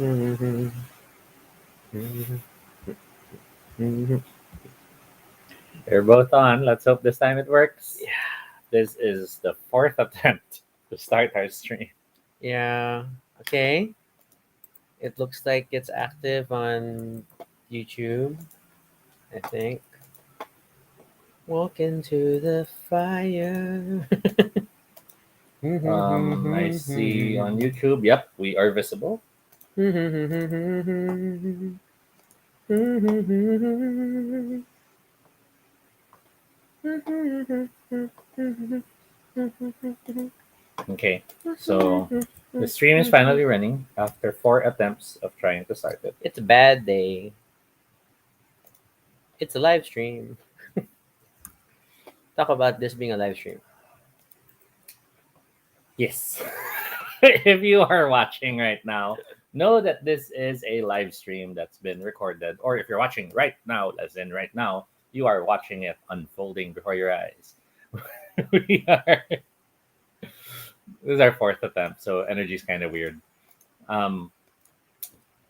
Mhm. Mhm. Mhm. They're both on. Let's hope this time it works. Yeah. This is the fourth attempt to start our stream. Yeah. Okay. It looks like it's active on YouTube, I think. Walk into the fire. I see on YouTube. Yep, we are visible. Okay, so the stream is finally running after four attempts of trying to start it. It's a bad day. It's a live stream. Talk about this being a live stream. Yes. If you are watching right now, know that this is a live stream that's been recorded. Or if you're watching right now, as in right now, you are watching it unfolding before your eyes. we are. This is our fourth attempt, so energy is kind of weird. Um,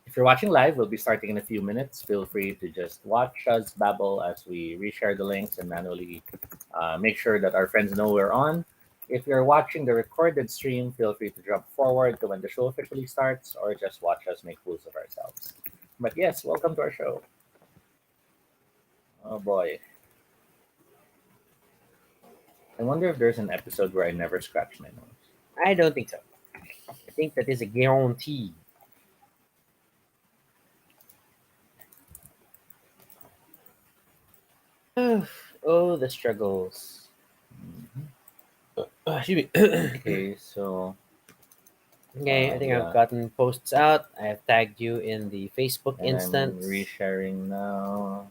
if you're watching live, we'll be starting in a few minutes. Feel free to just watch us babble as we reshare the links and manually make sure that our friends know we're on. If you're watching the recorded stream, feel free to jump forward to when the show officially starts or just watch us make fools of ourselves. But yes, welcome to our show. Oh boy. I wonder if there's an episode where I never scratch my nose. I don't think so. I think that is a guarantee. Oh, the struggles. Mhm. Excuse me. Okay, so Okay, I think I've yeah, gotten posts out. I have tagged you in the Facebook and I'm instance. resharing now.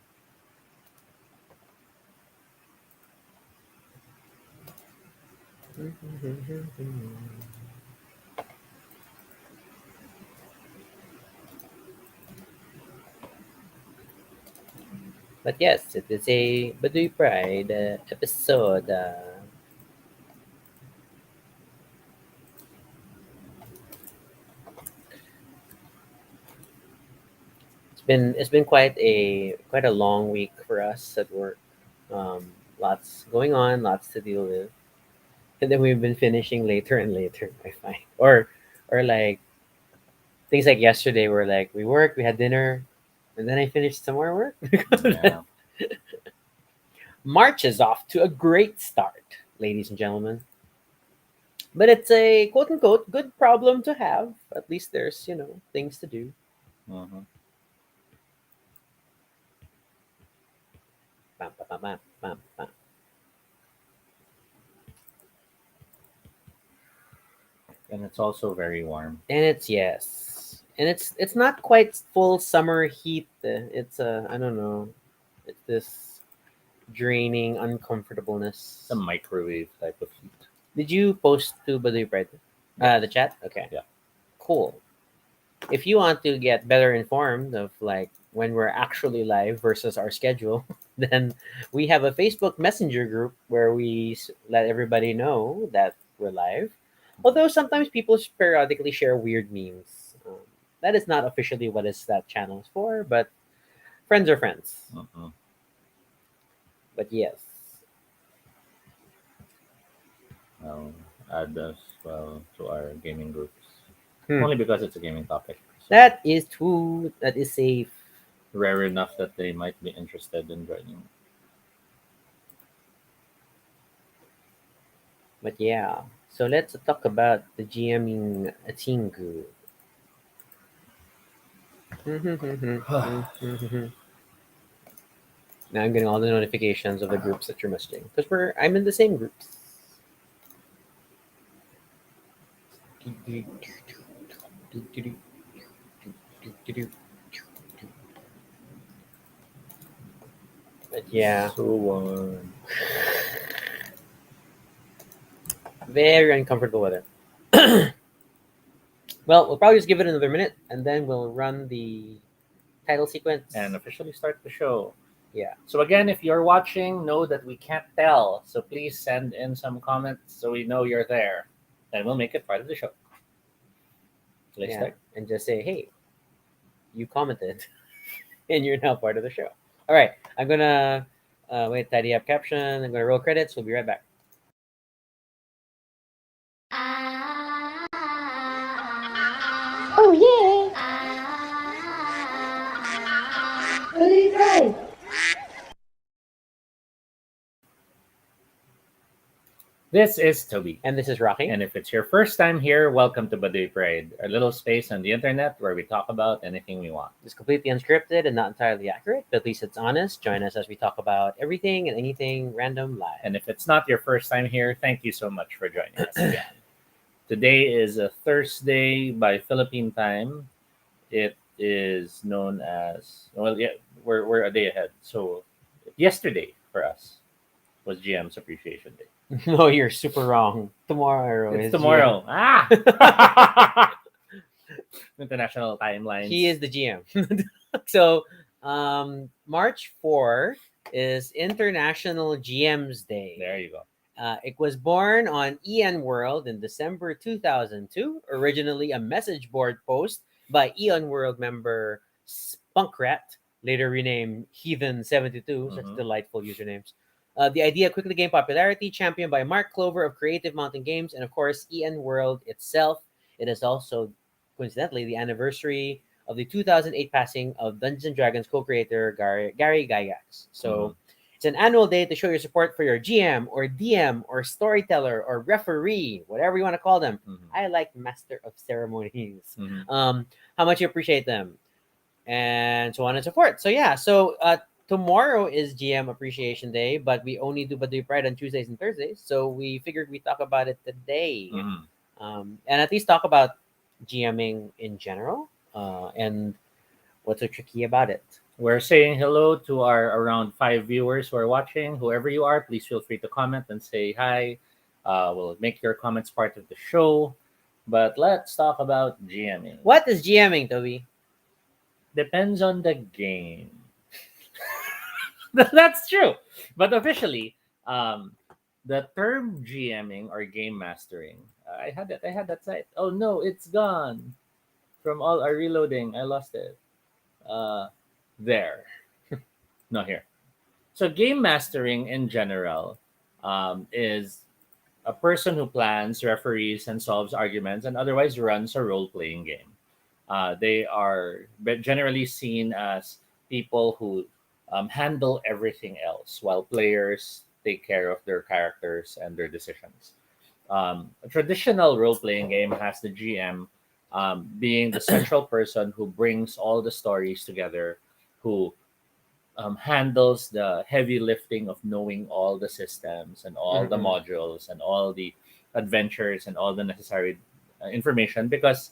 But yes, it is a Baduy Pride episode. It's been quite a long week for us at work. Um, Lots going on, lots to deal with, and then we've been finishing later and later. I find, or like things like yesterday, where like we worked, we had dinner, and then I finished some more work. Yeah. March is off to a great start, ladies and gentlemen. But it's a quote unquote good problem to have. At least there's things to do. Hmm. Bam, bam, bam, bam, bam, bam. And it's also very warm. And it's yes, and it's not quite full summer heat. It's I don't know. It's this draining It's a uncomfortableness. microwave type of heat. Did you post to Baduy Pride? Yeah, The chat. Okay, yeah. cool. If you want to get better informed of like when we're actually live versus our schedule, then we have a Facebook Messenger group where we let everybody know that we're live. Although sometimes people periodically share weird memes. That is not officially what is that channel is for, but friends are friends. Hmm. But yes, I'll add as well to our gaming groups. hmm. Only because it's a gaming topic. So That is true. That is safe. rare enough that they might be interested in joining. But yeah, so let's talk about the GMing Atingu. Now I'm getting all the notifications of the groups that you're messaging because I'm in the same groups. But yeah, So warm. very uncomfortable with it. Well, we'll probably just give it another minute and then we'll run the title sequence. And officially start the show. Yeah, So again, if you're watching, know that we can't tell. So please send in some comments so we know you're there. And we'll make it part of the show. So let's yeah, start. and just say, hey. you commented, and you're now part of the show. All right, I'm gonna wait, tidy up caption. I'm gonna roll credits. We'll be right back. Oh yeah! Really great! This is Toby. And this is Rocky. And if it's your first time here, welcome to Baduy Pride, a little space on the internet where we talk about anything we want. It's completely unscripted and not entirely accurate, but at least it's honest. Join us as we talk about everything and anything random live. And if it's not your first time here, thank you so much for joining us again. Today is a Thursday by Philippine time. It is known as, well, yeah, we're a day ahead. So yesterday for us was GM's Appreciation Day. No, you're super wrong. Tomorrow It's is tomorrow. GM. Ah! International timelines. He is the GM. So, March 4 is International GM's Day. There you go. It was born on Eon World in December 2002, originally a message board post by Eon World member Spunkrat, later renamed Heathen72, such Mhm. delightful usernames. The idea quickly gained popularity, championed by Mark Clover of Creative Mountain Games, and of course, Eon World itself. It is also, coincidentally, the anniversary of the 2008 passing of Dungeons and Dragons co-creator Gary Gygax. So, it's an annual day to show your support for your GM or DM or storyteller or referee, whatever you want to call them. Mhm. I like master of ceremonies. Mhm. How much you appreciate them, and so on and so forth. So yeah, so tomorrow is GM Appreciation Day, but we only do Baduy Pride on Tuesdays and Thursdays, so we figured we talk about it today, Mhm. and at least talk about GMing in general, and what's so tricky about it. We're saying hello to our around 5 viewers who are watching. Whoever you are, please feel free to comment and say hi. We'll make your comments part of the show. But let's talk about GMing. What is GMing, Toby? Depends on the game. That's true. But officially, the term GMing or game mastering, I had that. I had that site. Oh no, it's gone from all our reloading. I lost it. Uh, there, not here. So game mastering in general is a person who plans, referees, and solves arguments, and otherwise runs a role-playing game. They are generally seen as people who handle everything else, while players take care of their characters and their decisions. A traditional role-playing game has the GM being the central person who brings all the stories together, who handles the heavy lifting of knowing all the systems and all the Mhm. modules and all the adventures and all the necessary information, because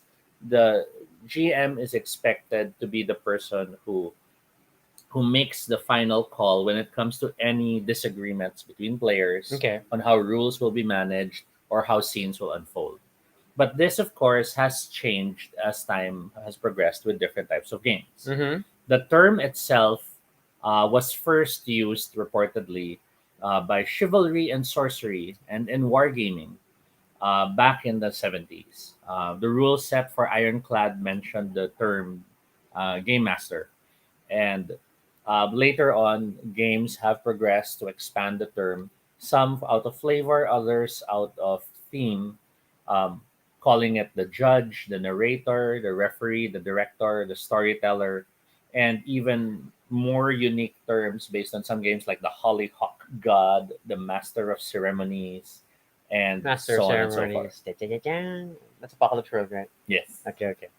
the GM is expected to be the person who makes the final call when it comes to any disagreements between players Okay. on how rules will be managed or how scenes will unfold. But this, of course, has changed as time has progressed with different types of games. Mm-hmm. The term itself was first used reportedly by chivalry and sorcery and in wargaming back in the 70s. The rules set for Ironclad mentioned the term game master, and later on, games have progressed to expand the term, some out of flavor, others out of theme, um, calling it the judge, the narrator, the referee, the director, the storyteller, and even more unique terms based on some games like the Hollyhock God, the Master of Ceremonies, and Master of so on and so forth. Ceremonies. Da-da-da-da. That's Apocalypse Road, right? Yes. Okay, okay.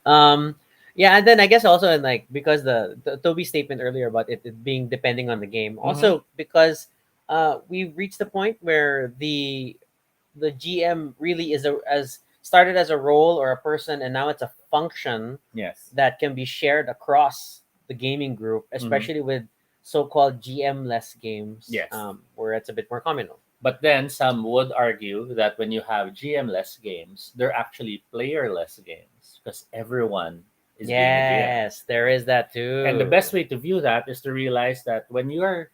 um, yeah, and then I guess also in like because the Toby statement earlier about it being depending on the game, Mm-hmm. also because we've reached the point where the GM really is a as started as a role or a person, and now it's a function Yes. that can be shared across the gaming group, Mm-hmm. especially with so-called GM-less games, Yes. where it's a bit more communal. But then some would argue that when you have GM-less games, they're actually player-less games because everyone is being a GM. Yes, there is that And the too. best way to view that is to realize that when you are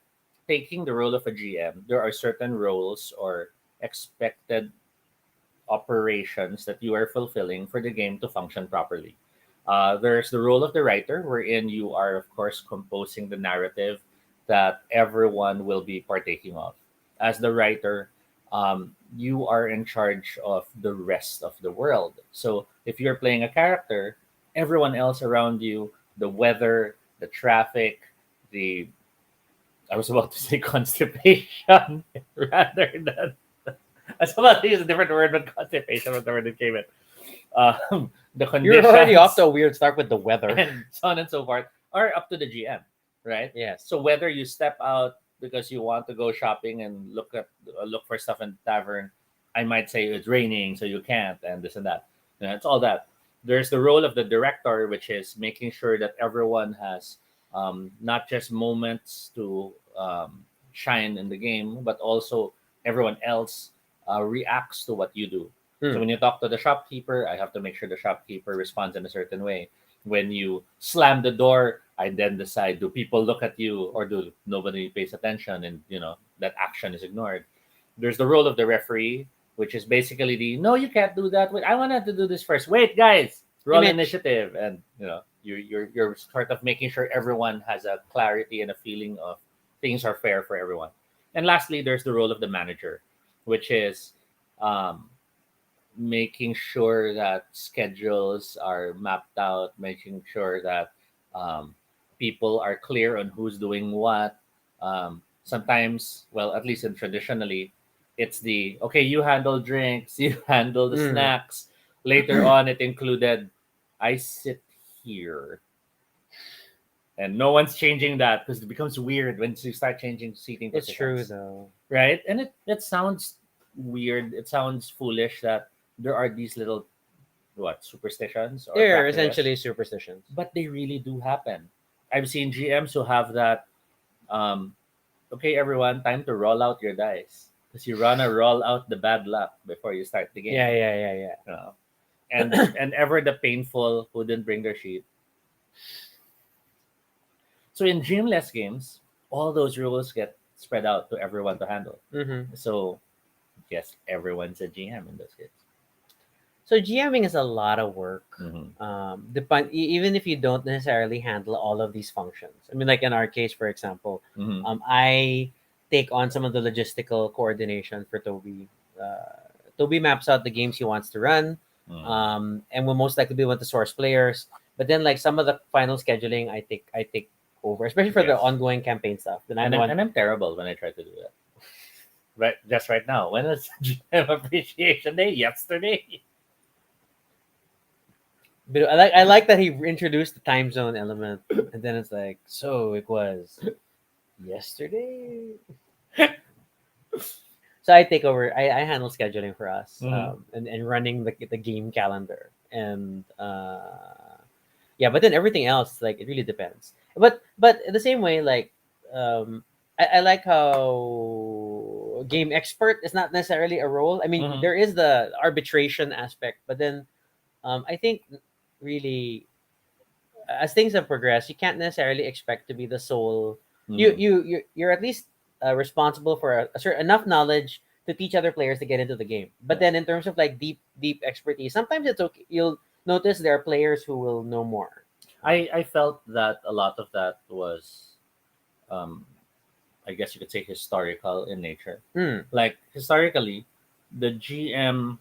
taking the role of a GM, there are certain roles or expected operations that you are fulfilling for the game to function properly. There's the role of the writer, wherein you are, of course, composing the narrative that everyone will be partaking of. As the writer, you are in charge of the rest of the world. So if you're playing a character, everyone else around you, the weather, the traffic, the I was about to say constipation rather than I was about to use a different word, but constipation was the word that came in. The You're already off to conditions a weird start with the weather. and so on and so forth are up to the GM, right? Yes. So whether you step out because you want to go shopping and look for stuff in the tavern, I might say it's raining, so you can't, and this and that. It's all that. There's the role of the director, which is making sure that everyone has not just moments to shine in the game, but also everyone else reacts to what you do. So Hmm. when you talk to the shopkeeper, I have to make sure the shopkeeper responds in a certain way. When you slam the door, I then decide, do people look at you or do nobody pays attention, and that action is ignored. There's the role of the referee, which is basically the no, you can't do that. Wait, I wanted to do this first. Wait, guys, roll Mitch. initiative, and you're sort of making sure everyone has a clarity and a feeling of things are fair for everyone. And lastly, there's the role of the manager, which is um, making sure that schedules are mapped out, making sure that um, people are clear on who's doing what. Sometimes, well, at least in traditionally, it's the okay, you handle drinks, you handle the Hmm. snacks. Later on, it included, I sit here. And no one's changing that because it becomes weird when you start changing seating It's true positions, though. right? And it sounds weird. It sounds foolish that there are these little what superstitions or They're practices, essentially superstitions. but they really do happen. I've seen GMs who have that. Um, okay, everyone, time to roll out your dice because you wanna roll out the bad luck before you start the game. Yeah, yeah, yeah, You know? And ever the painful who didn't bring their sheet. So in GMless games, all those rules get spread out to everyone to handle. yeah. So yes, everyone's a GM in those games. So GMing is a lot of work. Mm-hmm. Even if you don't necessarily handle all of these functions. I mean, like in our case, for example, Mm-hmm. I take on some of the logistical coordination for Toby. Toby maps out the games he wants to run, Mm-hmm. and will most likely be one to source players. But then, like some of the final scheduling, I take over, especially for the Yes. ongoing campaign stuff. Then I'm And the I'm, one. and I'm terrible when I try to do that. Right, just right now. When was GM Appreciation Day? Yesterday. But I like that he introduced the time zone element, and then it's like, so it was yesterday. So I take over. I handle scheduling for us, Mm-hmm. and running the game calendar, and yeah. But then everything else, like it really depends. But in the same way, like I like how game expert is not necessarily a role. I mean, Mm-hmm. there is the arbitration aspect, but then I think really as things have progressed, you can't necessarily expect to be the sole. You Mm-hmm. you you're at least responsible for a certain enough knowledge to teach other players to get into the game. But Yeah. then in terms of like deep expertise, sometimes it's okay. You'll notice there are players who will know more. I felt that a lot of that was, um, I guess you could say, historical in nature. Hmm. Like historically, the GM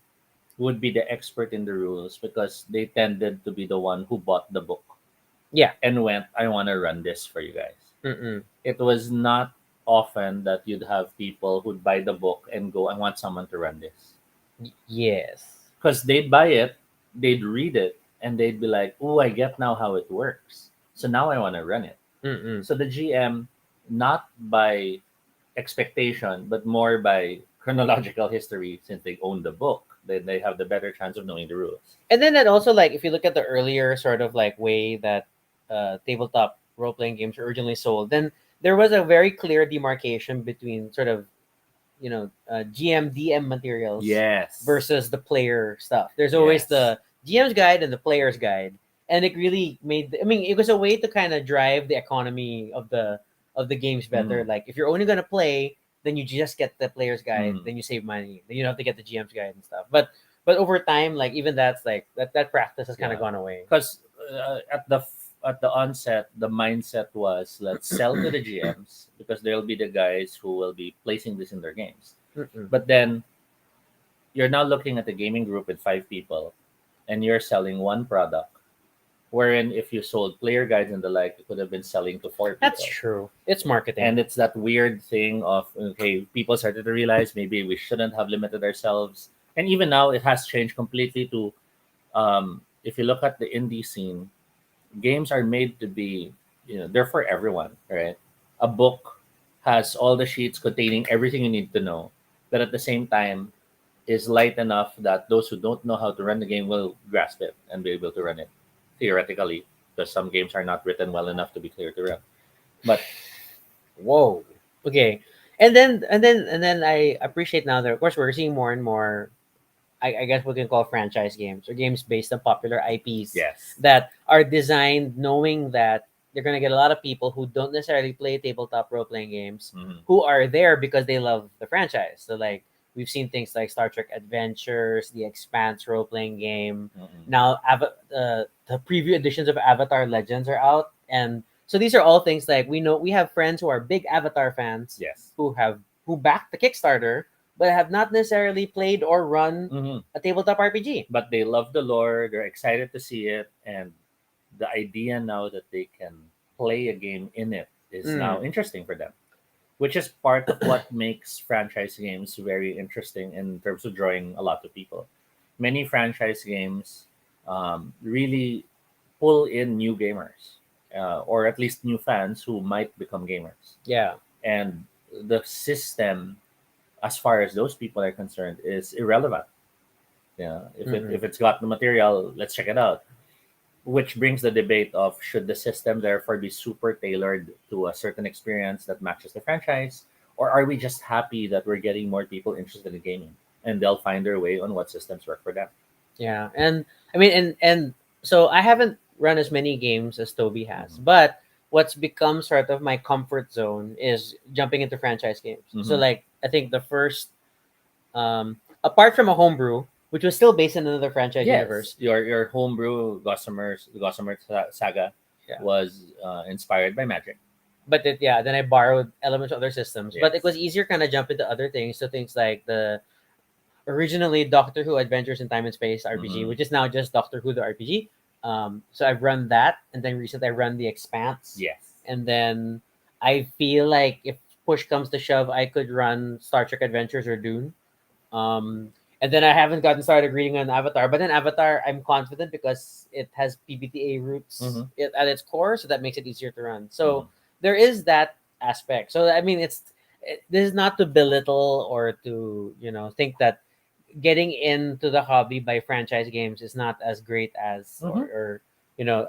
would be the expert in the rules because they tended to be the one who bought the book Yeah. and went, I want to run this for you guys. Mm-mm. It was not often that you'd have people who'd buy the book and go, I want someone to run this. Yes. Because they'd buy it, they'd read it, and they'd be like, oh, I get now how it works. So now I want to run it. Mm-mm. So the GM, not by expectation, but more by chronological history, since they own the book, they have the better chance of knowing the rules. And then that also, like, if you look at the earlier sort of like way that tabletop role playing games were originally sold, then there was a very clear demarcation between sort of GM DM materials Yes. versus the player stuff. There's always Yes. the GM's guide and the player's guide, and it really made. I mean, it was a way to kind of drive the economy of the games better. Mm. Like if you're only gonna play, then you just get the player's guide, Mm. then you save money. Then you don't have to get the GM's guide and stuff. But over time, like even that's like that practice has kind of Yeah. gone away. Because at the onset, the mindset was let's sell to the GMs because they'll be the guys who will be placing this in their games. Mm-mm. But then you're now looking at a gaming group with 5 people, and you're selling one product. Wherein, if you sold player guides and the like, you could have been selling to four That's people. true. It's marketing. And it's that weird thing of okay, people started to realize maybe we shouldn't have limited ourselves. And even now, it has changed completely to if you look at the indie scene, games are made to be, they're for everyone, right? A book has all the sheets containing everything you need to know, but at the same time is light enough that those who don't know how to run the game will grasp it and be able to run it theoretically, because some games are not written well enough to be clear to run. But Whoa. Okay. And then I appreciate now that of course we're seeing more and more. I guess we can call franchise games or games based on popular IPs yes, that are designed knowing that they're gonna get a lot of people who don't necessarily play tabletop role playing games hmm who are there because they love the franchise. So like we've seen things like Star Trek Adventures, the Expanse role playing game. hmm Now the preview editions of Avatar Legends are out, and so these are all things like we know we have friends who are big Avatar fans yes, who backed the Kickstarter but have not necessarily played or run hmm a tabletop RPG. but they love the lore. They're excited to see it, and the idea now that they can play a game in it is now Mm. interesting for them, which is part of what makes franchise games very interesting in terms of drawing a lot of people. Many franchise games really pull in new gamers, or at least new fans who might become gamers. Yeah. And the system, as far as those people are concerned, is irrelevant. Yeah, Mm-mm. if it's got the material, let's check it out. Which brings the debate of should the system therefore be super tailored to a certain experience that matches the franchise, or are we just happy that we're getting more people interested in gaming and they'll find their way on what systems work for them? Yeah. And I mean and so I haven't run as many games as Toby has, hmm but what's become sort of my comfort zone is jumping into franchise games. So hmm like I think the first apart from a homebrew, which was still based in another franchise Yes, universe. your homebrew Gossamer Saga Yeah. was inspired by Magic. But it, yeah, then I borrowed elements of other systems. But it was Yes. easier kind of jump into other things. So things like the originally Doctor Who Adventures in Time and Space RPG, hmm which is now just Doctor Who the RPG. So I've run that, and then recently I run the Expanse, Yes. and then I feel like if push comes to shove, I could run Star Trek Adventures or Dune. And then I haven't gotten started reading on Avatar, but then Avatar I'm confident because it has PBTA roots hmm at its core, so that makes it easier to run. So hmm there is that aspect. So I mean, this is not to belittle or to think that getting into the hobby by franchise games is not as great as hmm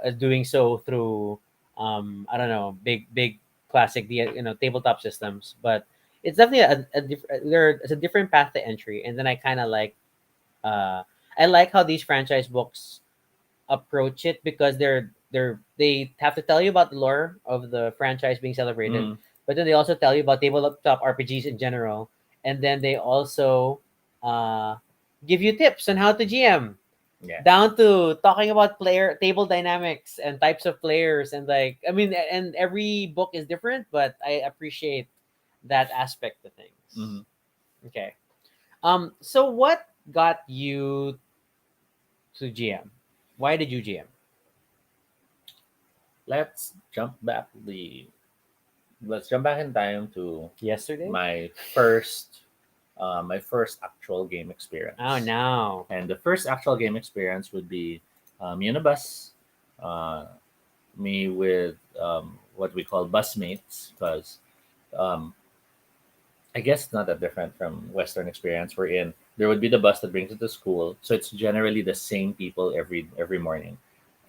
as doing so through I don't know big classic tabletop systems, but it's definitely there's a different path to entry, and then uh I like how these franchise books approach it because they have to tell you about the lore of the franchise being celebrated, hmm but then they also tell you about tabletop RPGs in general, and then they also uh, give you tips on how to GM, Yes. down to talking about player table dynamics and types of players, and like I mean, and every book is different, but I appreciate that aspect of things. hmm Okay, so what got you to GM? Why did you GM? Let's jump back the let's jump back in time to Yesterday? my first my first actual game Oh, experience. no. And the first actual game experience would be me on a bus, uh, me with what we call bus mates, because um, I guess it's not that different from Western experience. We're in there would be the bus that brings you to school, so it's generally the same people every morning.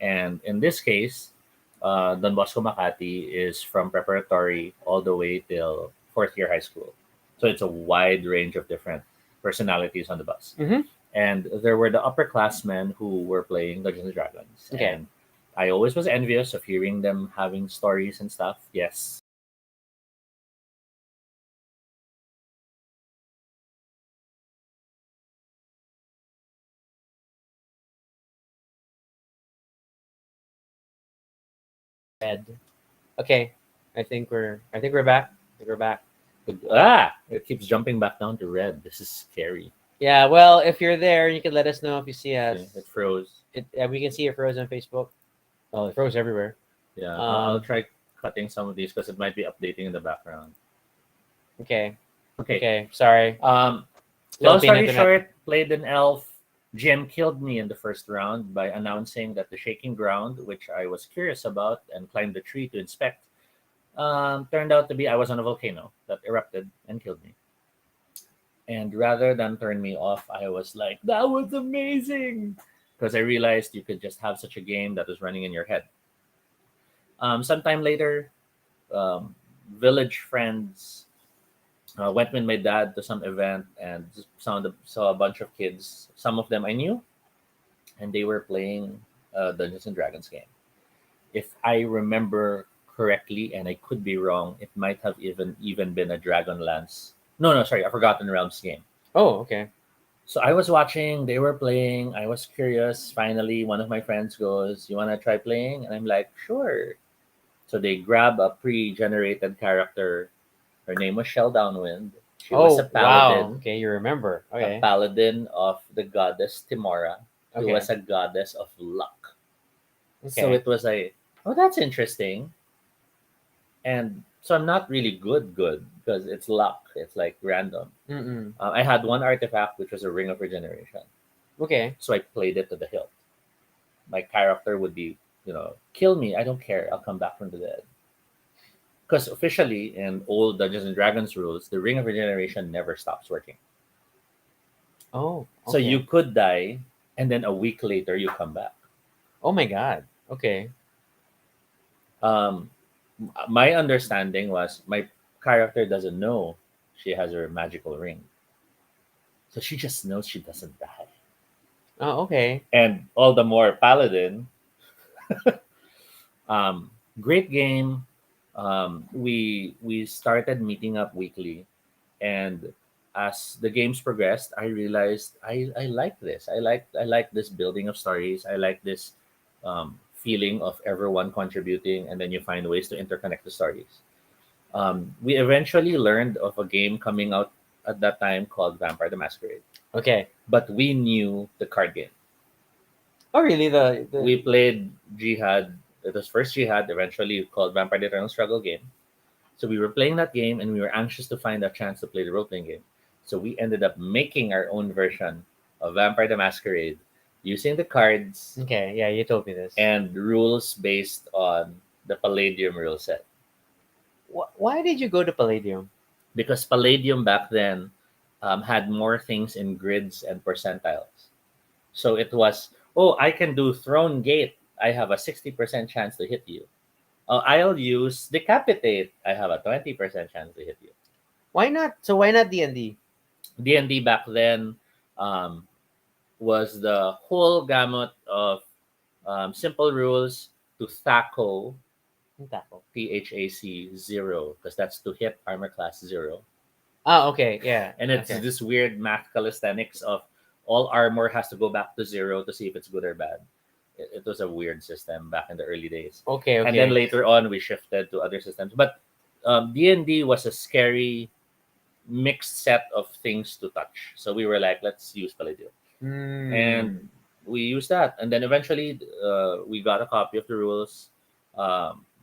And in this case, Don Bosco Makati is from preparatory all the way till fourth year high school, so it's a wide range of different personalities on the bus. Mm-hmm. And there were the upperclassmen who were playing Dungeons and Dragons, Okay. and I always was envious of hearing them having stories and stuff. Yes, Red. Okay, I think we're back. I think we're back. It keeps jumping back down to red. This is scary. Yeah. Well, if you're there, you can let us know if you see See, us. it froze. We can see it froze on Facebook. Oh, it froze everywhere. Yeah, I'll Um. try cutting some of these because it might be updating in the background. Okay. Okay. Okay. Sorry. Um, Long Philippine story internet. short, played an elf. GM killed me in the first round by announcing that the shaking ground, which I was curious about and climbed the tree to inspect, turned out to be I was on a volcano that erupted and killed me. And rather than turn me off, I was like, that was amazing. Because I realized you could just have such a game that was running in your head. Sometime later, um, village friends went with my dad to some event and saw a bunch of kids. Some of them I knew, and they were playing a Dungeons and Dragons game. If I remember correctly, and I could be wrong, it might have even been a Dragonlance. No, no, sorry, a Forgotten Realms game. Oh, okay. So I was watching, they were playing. I was curious. Finally, one of my friends goes, "You want to try playing?" And I'm like, "Sure." So they grab a pre-generated character. Her name was Shell Downwind. She was Oh, wow. Okay, you remember. a Okay. paladin of the goddess Timora, who Okay. was a goddess of luck. So Okay. it was like, oh, that's interesting. And so I'm not really good because it's luck. It's like random. Mm-mm. I had one artifact which was a ring of regeneration, Okay. so I played it to the hilt. My character would be, kill me. I don't care. I'll come back from the dead. Because officially in old Dungeons and Dragons rules, the ring of regeneration never stops working. Oh, So you okay. could die, and then a week later you come back. Oh my God. Okay. Um, my understanding was my character doesn't know she has her magical ring, so she just knows she doesn't die. Oh, okay. And all the more paladin. Um, Great game. We started meeting up weekly, and as the games progressed, I realized I like this. I like this building of stories. I like this feeling of everyone contributing, and then you find ways to interconnect the stories. We eventually learned of a game coming out at that time called Vampire the Masquerade, Okay. but we knew the card game. Oh, really? The We played Jihad. It was first Jihad, eventually called Vampire the Eternal Struggle game. So we were playing that game and we were anxious to find a chance to play the role playing game. So we ended up making our own version of Vampire the Masquerade using the cards Okay. Yeah, you told me this. and rules based on the Palladium rule set. Why did you go to Palladium? Because Palladium back then had more things in grids and percentiles. So it was, oh, I can do Throne Gate. I have a 60% chance to hit you. I'll use Decapitate. I have a 20% chance to hit you. Why not? So why not D&D? D&D back then um, was the whole gamut of simple rules to THACO, Tackle. THAC 0, because that's to hit armor class 0. Oh, okay. Yeah. And it's Okay. this weird math calisthenics of all armor has to go back to 0 to see if it's good or bad. It was a weird system back in the early days. Okay. And then Okay. later on, we shifted to other systems. But D&D was a scary mixed set of things to touch. So we were like, let's use Palladium. Hmm. And we used that. And then eventually, we got a copy of the rules.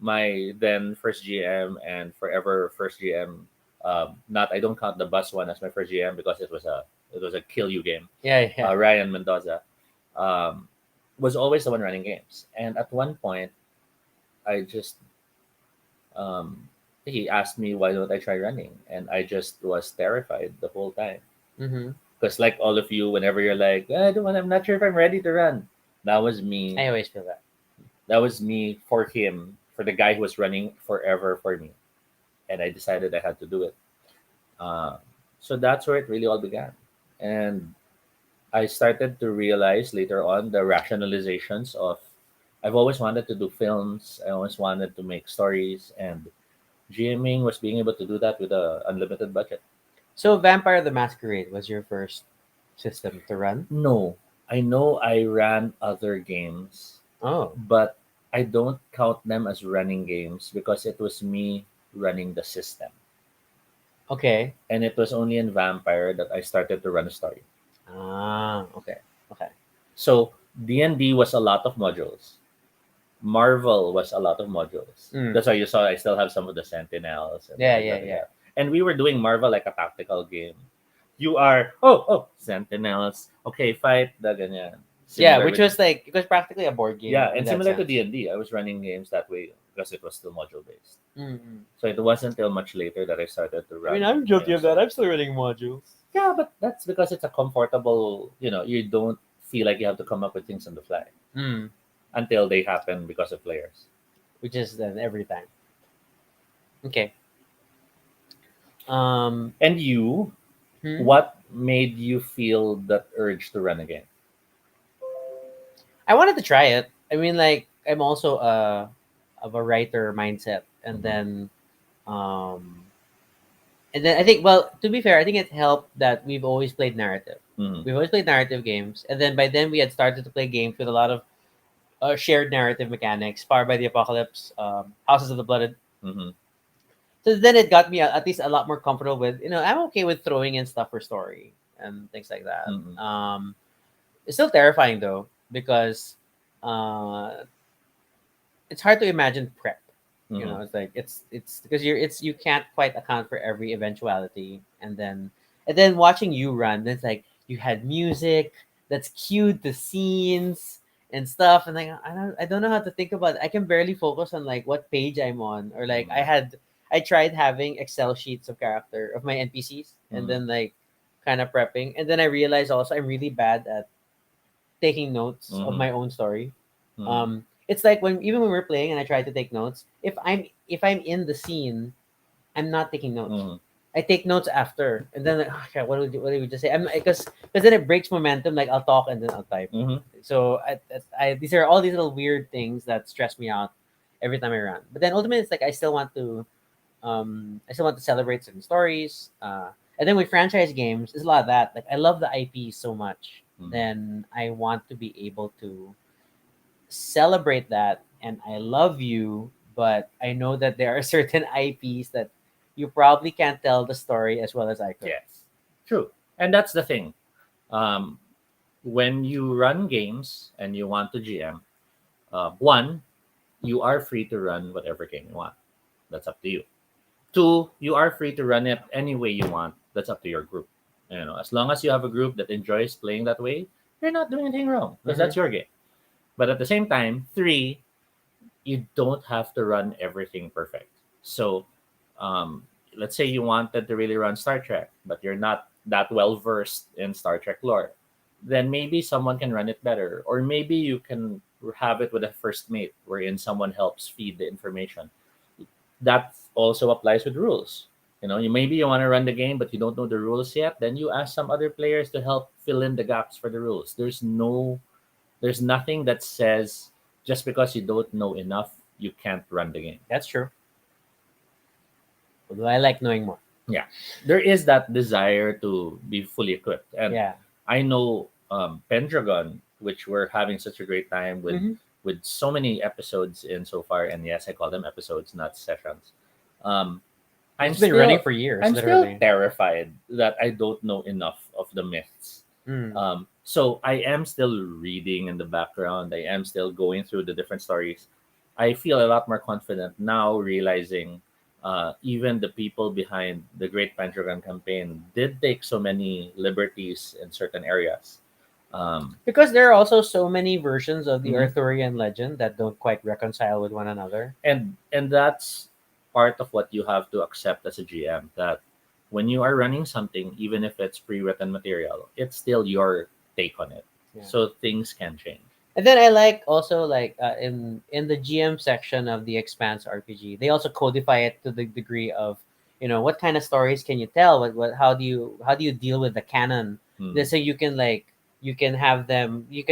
My then first GM and forever first GM, not I don't count the bus one as my first GM because it was a kill you game. Yeah. Yeah. Ryan Mendoza um, was always the one running games. And at one point, I just um, he asked me why don't I try running, and I just was terrified the whole time. Mm-hmm. Because like all of you, whenever you're like, I don't want, I'm not sure if I'm ready to run. That was me. I always feel that. That was me for him, for the guy who was running forever for me, and I decided I had to do it. Uh, so that's where it really all began, and I started to realize later on the rationalizations of I've always wanted to do films. I always wanted to make stories, and GMing was being able to do that with a unlimited budget. So Vampire the Masquerade was your first system to run? No, I know I ran other games, Oh. but I I don't count them as running games because it was me running the system. Okay. And it was only in Vampire that I started to run a story. Ah, okay. Okay. So D&D was a lot of modules. Marvel was a lot of modules. Mm. That's why you saw I still have some of the Sentinels and Yeah, like yeah, that. yeah. And we were doing Marvel like a tactical game. You are Sentinels. Okay, fight the ganyan. Yeah, Similar which with was like it was practically a board yeah, game in and that similar to sense. D&D, I was running games that way because it was still module based. Mm-hmm. So it wasn't until much later that I started to I mean, run I'm my guilty own of that. story. I'm still running modules. Yeah, but that's because it's a comfortable, you don't feel like you have to come up with things on the fly Mm. until they happen because of players. Which is then every time. Okay. Um. And you, Hmm? what made you feel that urge to run again? I wanted to try it. I mean, like I'm also of a writer mindset, Mm-hmm. um, and then I think, well, to be fair, I think it helped that we've always played narrative. Mm-hmm. We've always played narrative games, and then by then we had started to play games with a lot of shared narrative mechanics. Powered by the Apocalypse, Houses of the Blooded. Mm-hmm. So then it got me at least a lot more comfortable with, I'm okay with throwing in stuff for story and things like that. Mm-hmm. It's still terrifying though because uh, it's hard to imagine prep. Mm-hmm. It's like it's because you can't quite account for every eventuality, and then watching you run, it's like you had music that's cued to scenes and stuff, and like I don't know how to think about it. I can barely focus on like what page I'm on, or like Mm-hmm. I tried having Excel sheets of character of my NPCs, and Mm-hmm. then like kind of prepping, and then I realized also I'm really bad at taking notes of Mm-hmm. my own story. Mm-hmm. It's like even when we're playing and I try to take notes, if I'm in the scene, I'm not taking notes. Mm-hmm. I take notes after, and then like, okay, what did we just say? I'm because then it breaks momentum. Like I'll talk and then I'll type. Mm-hmm. So these are all these little weird things that stress me out every time I run. But then ultimately, it's like I still want to celebrate certain stories. And then with franchise games, it's a lot of that. Like I love the IP so much, Mm-hmm. then I want to be able to celebrate that. And I love you, but I know that there are certain IPs that you probably can't tell the story as well as I could. Yes, true. And that's the thing. Um, when you run games and you want to GM, one, you are free to run whatever game you want. That's up to you. Two, you are free to run it any way you want. That's up to your group. As long as you have a group that enjoys playing that way, you're not doing anything wrong because Mhm. that's your game. But at the same time, three, you don't have to run everything perfect. So, um, let's say you wanted to really run Star Trek, but you're not that well versed in Star Trek lore, then maybe someone can run it better, or maybe you can have it with a first mate, wherein someone helps feed the information. That also applies with rules. Maybe you want to run the game, but you don't know the rules yet. Then you ask some other players to help fill in the gaps for the rules. There's nothing that says just because you don't know enough, you can't run the game. That's true. Although I like knowing more. Yeah, there is that desire to be fully equipped, and Yeah. I know Pendragon, which we're having such a great time with Hmm. so many episodes in so far, and yes, I call them episodes, not sessions. Um, I'm It's been running still for years, I'm still literally. terrified that I don't know enough of the myths. Mm. So I am still reading in the background. I am still going through the different stories. I feel a lot more confident now, realizing even the people behind the Great Pantragon campaign did take so many liberties in certain areas. Um, Because there are also so many versions of the mhm. Arthurian legend that don't quite reconcile with one another. And that's part of what you have to accept as a GM, that when you are running something, even if it's pre-written material, it's still your take on it. Yeah. So things can change. And then I like also like in the GM section of the Expanse RPG, they also codify it to the degree of what kind of stories can you tell, what how do you deal with the canon. Mm, So you can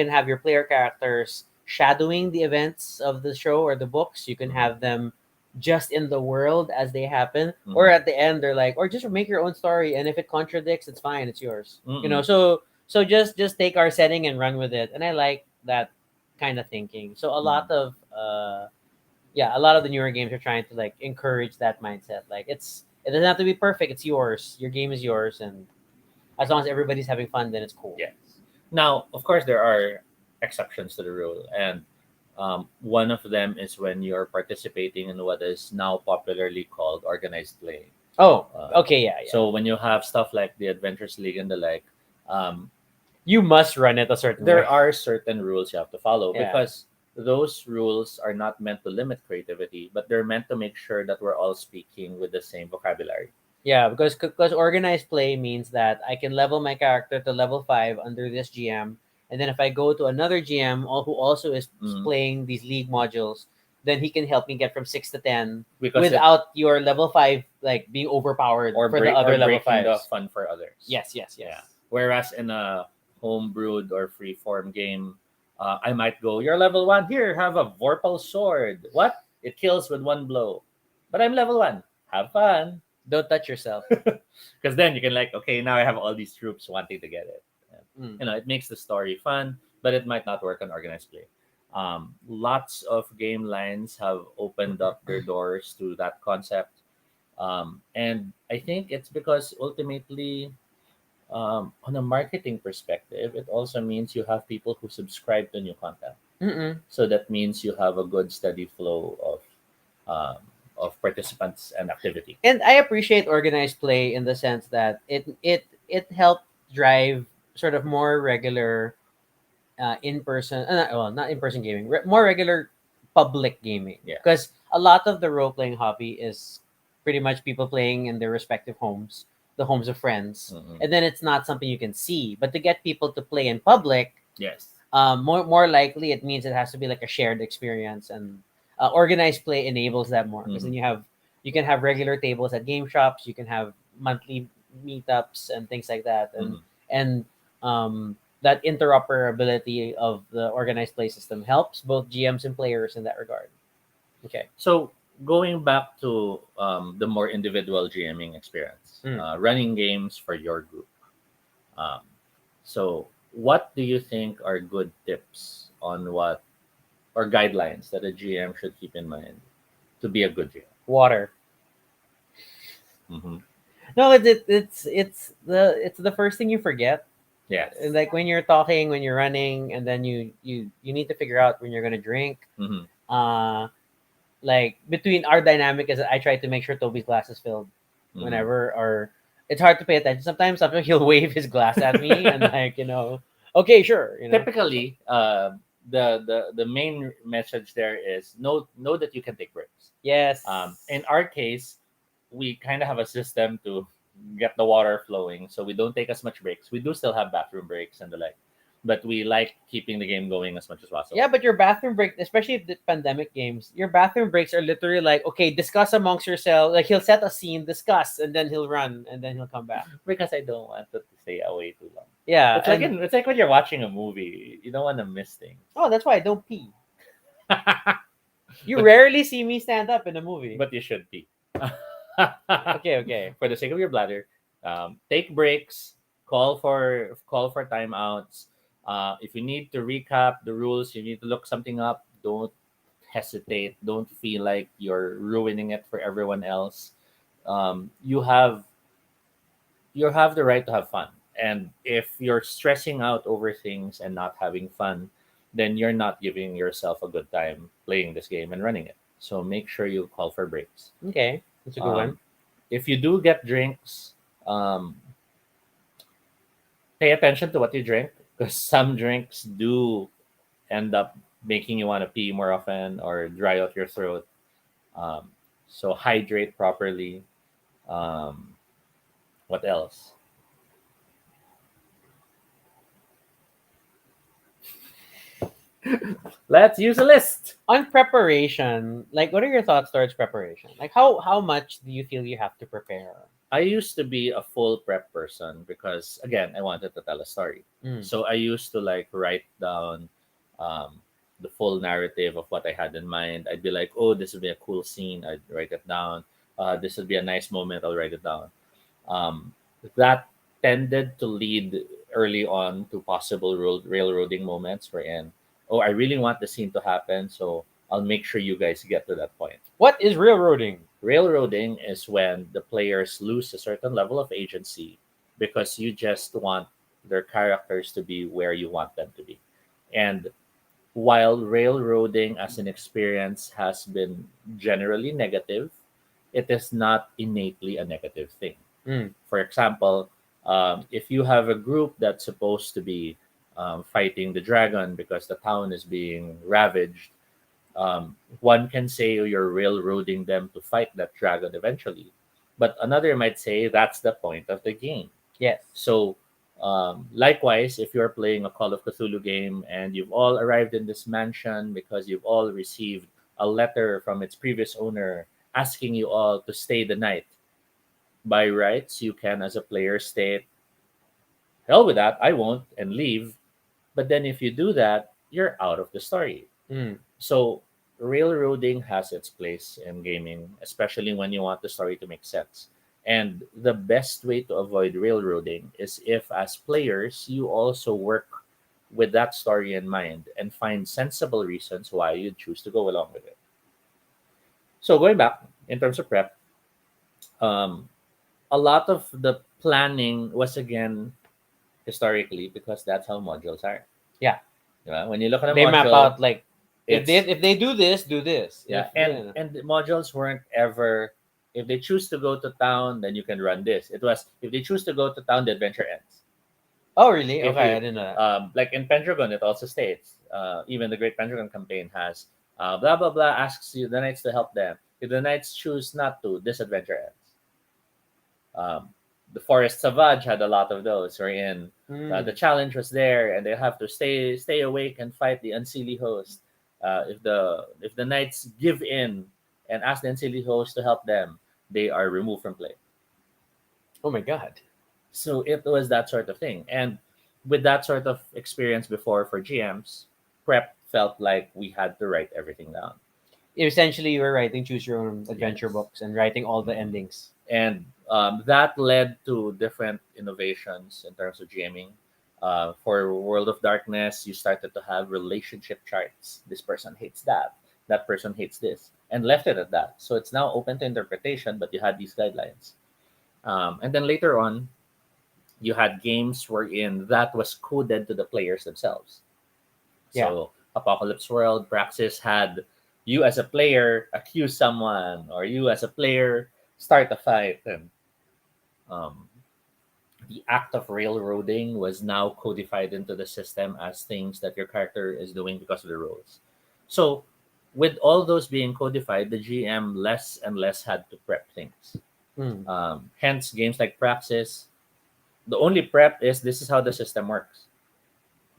have your player characters shadowing the events of the show or the books. You can mhm, have them just in the world as they happen, or mhm, at the end they're like, or just make your own story, and if it contradicts, it's fine, it's yours. mm, So just take our setting and run with it, and I like that kind of thinking. So a lot mm, of yeah, a lot of the newer games are trying to like encourage that mindset. Like it doesn't have to be perfect. It's yours. Your game is yours, and as long as everybody's having fun, then it's cool. Yes. Now, of course, there are exceptions to the rule, and one of them is when you're participating in what is now popularly called organized play. Oh, Uh, okay, yeah, yeah. so when you have stuff like the Adventures League and the like, um, You must run it a certain there way. are certain rules you have to follow Yeah. because those rules are not meant to limit creativity, but they're meant to make sure that we're all speaking with the same vocabulary. Yeah, because organized play means that I can level my character to level 5 under this GM, and then if I go to another GM who also is Mhm. playing these league modules, then he can help me get from 6 to 10 Because it without your level 5 like being overpowered or for the break other or level breaking the fives. fun for others. Yes, yes, yes. Yeah. Whereas in a homebrewed or freeform game, I might go, "You're level one. Here, have a Vorpal sword. What? It kills with one blow, but I'm level one. Have fun." Don't touch yourself. Because then you can like, okay, now I have all these troops wanting to get it. And, Mm. it makes the story fun, but it might not work on organized play. Lots of game lines have opened up their doors to that concept, and I think it's because ultimately, on a marketing perspective, it also means you have people who subscribe to new content. Mm-mm. So that means you have a good steady flow um, of participants and activity. And I appreciate organized play in the sense that it helped drive sort of more regular in person, well, not in person gaming, more regular public gaming. Yes. Because a lot of the role playing hobby is pretty much people playing in their respective homes, the homes of friends, Mhm. and then it's not something you can see. But to get people to play in public, Yes. more likely it means it has to be like a shared experience, and organized play enables that more because then Mhm. you can have regular tables at game shops, you can have monthly meetups and things like that, Mhm. and that interoperability of the organized play system helps both GMs and players in that regard. Okay. So going back to the more individual GMing experience, Mm. running games for your group. Um, so what do you think are good tips on what or guidelines that a GM should keep in mind to be a good GM? Water. Hmm. No, it's the first thing you forget. Yes. Like when you're talking, when you're running, and then you need to figure out when you're gonna drink. Hmm. Uh, like between our dynamic is that I try to make sure Toby's glass is filled Hmm. whenever, or it's hard to pay attention. Sometimes he'll wave his glass at me and like okay, sure, Typically, the main message there is know that you can take breaks. yes, In our case, we kind of have a system to get the water flowing, so we don't take as much breaks. We do still have bathroom breaks and the like, but we like keeping the game going as much as possible. yeah. But your bathroom break, especially the pandemic games, your bathroom breaks are literally like, okay, discuss amongst yourself. Like he'll set a scene, discuss, and then he'll run, and then he'll come back. Because I don't want it to stay away too long. Yeah, It's like and it's like when you're watching a movie, you don't want to miss things. oh, that's why I don't pee. You but rarely see me stand up in a movie. but you should be. Okay, okay. For the sake of your bladder, take breaks, call for timeouts. If you need to recap the rules, you need to look something up. Don't hesitate. Don't feel like you're ruining it for everyone else. You have the right to have fun. And if you're stressing out over things and not having fun, then you're not giving yourself a good time playing this game and running it. So make sure you call for breaks. Okay, that's a good one. Um, if you do get drinks, um, pay attention to what you drink because some drinks do end up making you want to pee more often or dry out your throat. Um, so hydrate properly. Um, what else? Let's use a list. On preparation, like what are your thoughts towards preparation? Like how much do you feel you have to prepare? I used to be a full prep person because again, I wanted to tell a story. Mm. So I used to like write down um, the full narrative of what I had in mind. I'd be like, "Oh, this would be a cool scene." I'd write it down. This would be a nice moment. I'll write it down. Um, that tended to lead early on to possible railroading moments wherein, oh, I really want the scene to happen, so I'll make sure you guys get to that point. What is railroading? Railroading is when the players lose a certain level of agency because you just want their characters to be where you want them to be. And while railroading as an experience has been generally negative, it is not innately a negative thing. Mm. For example, if you have a group that's supposed to be fighting the dragon because the town is being ravaged, one can say you're railroading them to fight that dragon eventually, but another might say that's the point of the game. Yes. So, likewise, if you're playing a Call of Cthulhu game and you've all arrived in this mansion because you've all received a letter from its previous owner asking you all to stay the night, by rights, you can, as a player, state, hell with that, I won't, and leave. But then if you do that, you're out of the story. Mm. So railroading has its place in gaming, especially when you want the story to make sense. And the best way to avoid railroading is if, as players, you also work with that story in mind and find sensible reasons why you choose to go along with it. So going back in terms of prep, um, a lot of the planning was again historically because that's how modules are. Yeah. Diba? When you look at a They map module, out like it's if they do this, do this. yeah, If yeah. and the modules weren't ever, if they choose to go to town, then you can run this. It was if they choose to go to town, the adventure ends. Oh really? If Okay, I you didn't know that. like in Pendragon, it also states even the Great Pendragon campaign has blah blah blah asks you the knights to help them. If the knights choose not to, this adventure ends. Um, the Forest Savage had a lot of those, wherein the Mm. challenge was there, and they have to stay awake and fight the unseelie host. If the knights give in and ask the unseelie host to help them, they are removed from play. Oh my god. So it was that sort of thing, and with that sort of experience before for GMs, prep felt like we had to write everything down. Essentially, you were writing choose your own adventure Yes. books and writing all the Mhm. endings. And that led to different innovations in terms of GMing. For World of Darkness, you started to have relationship charts. This person hates that person hates this, and left it at that. So it's now open to interpretation, but you had these guidelines. And then later on, you had games wherein that was coded to the players themselves. Yeah. So Apocalypse World, Praxis had you as a player accuse someone, or you as a player start a fight, and um, the act of railroading was now codified into the system as things that your character is doing because of the rules. So, with all those being codified, the GM less and less had to prep things. Mm. Hence, games like Praxis, the only prep is this is how the system works.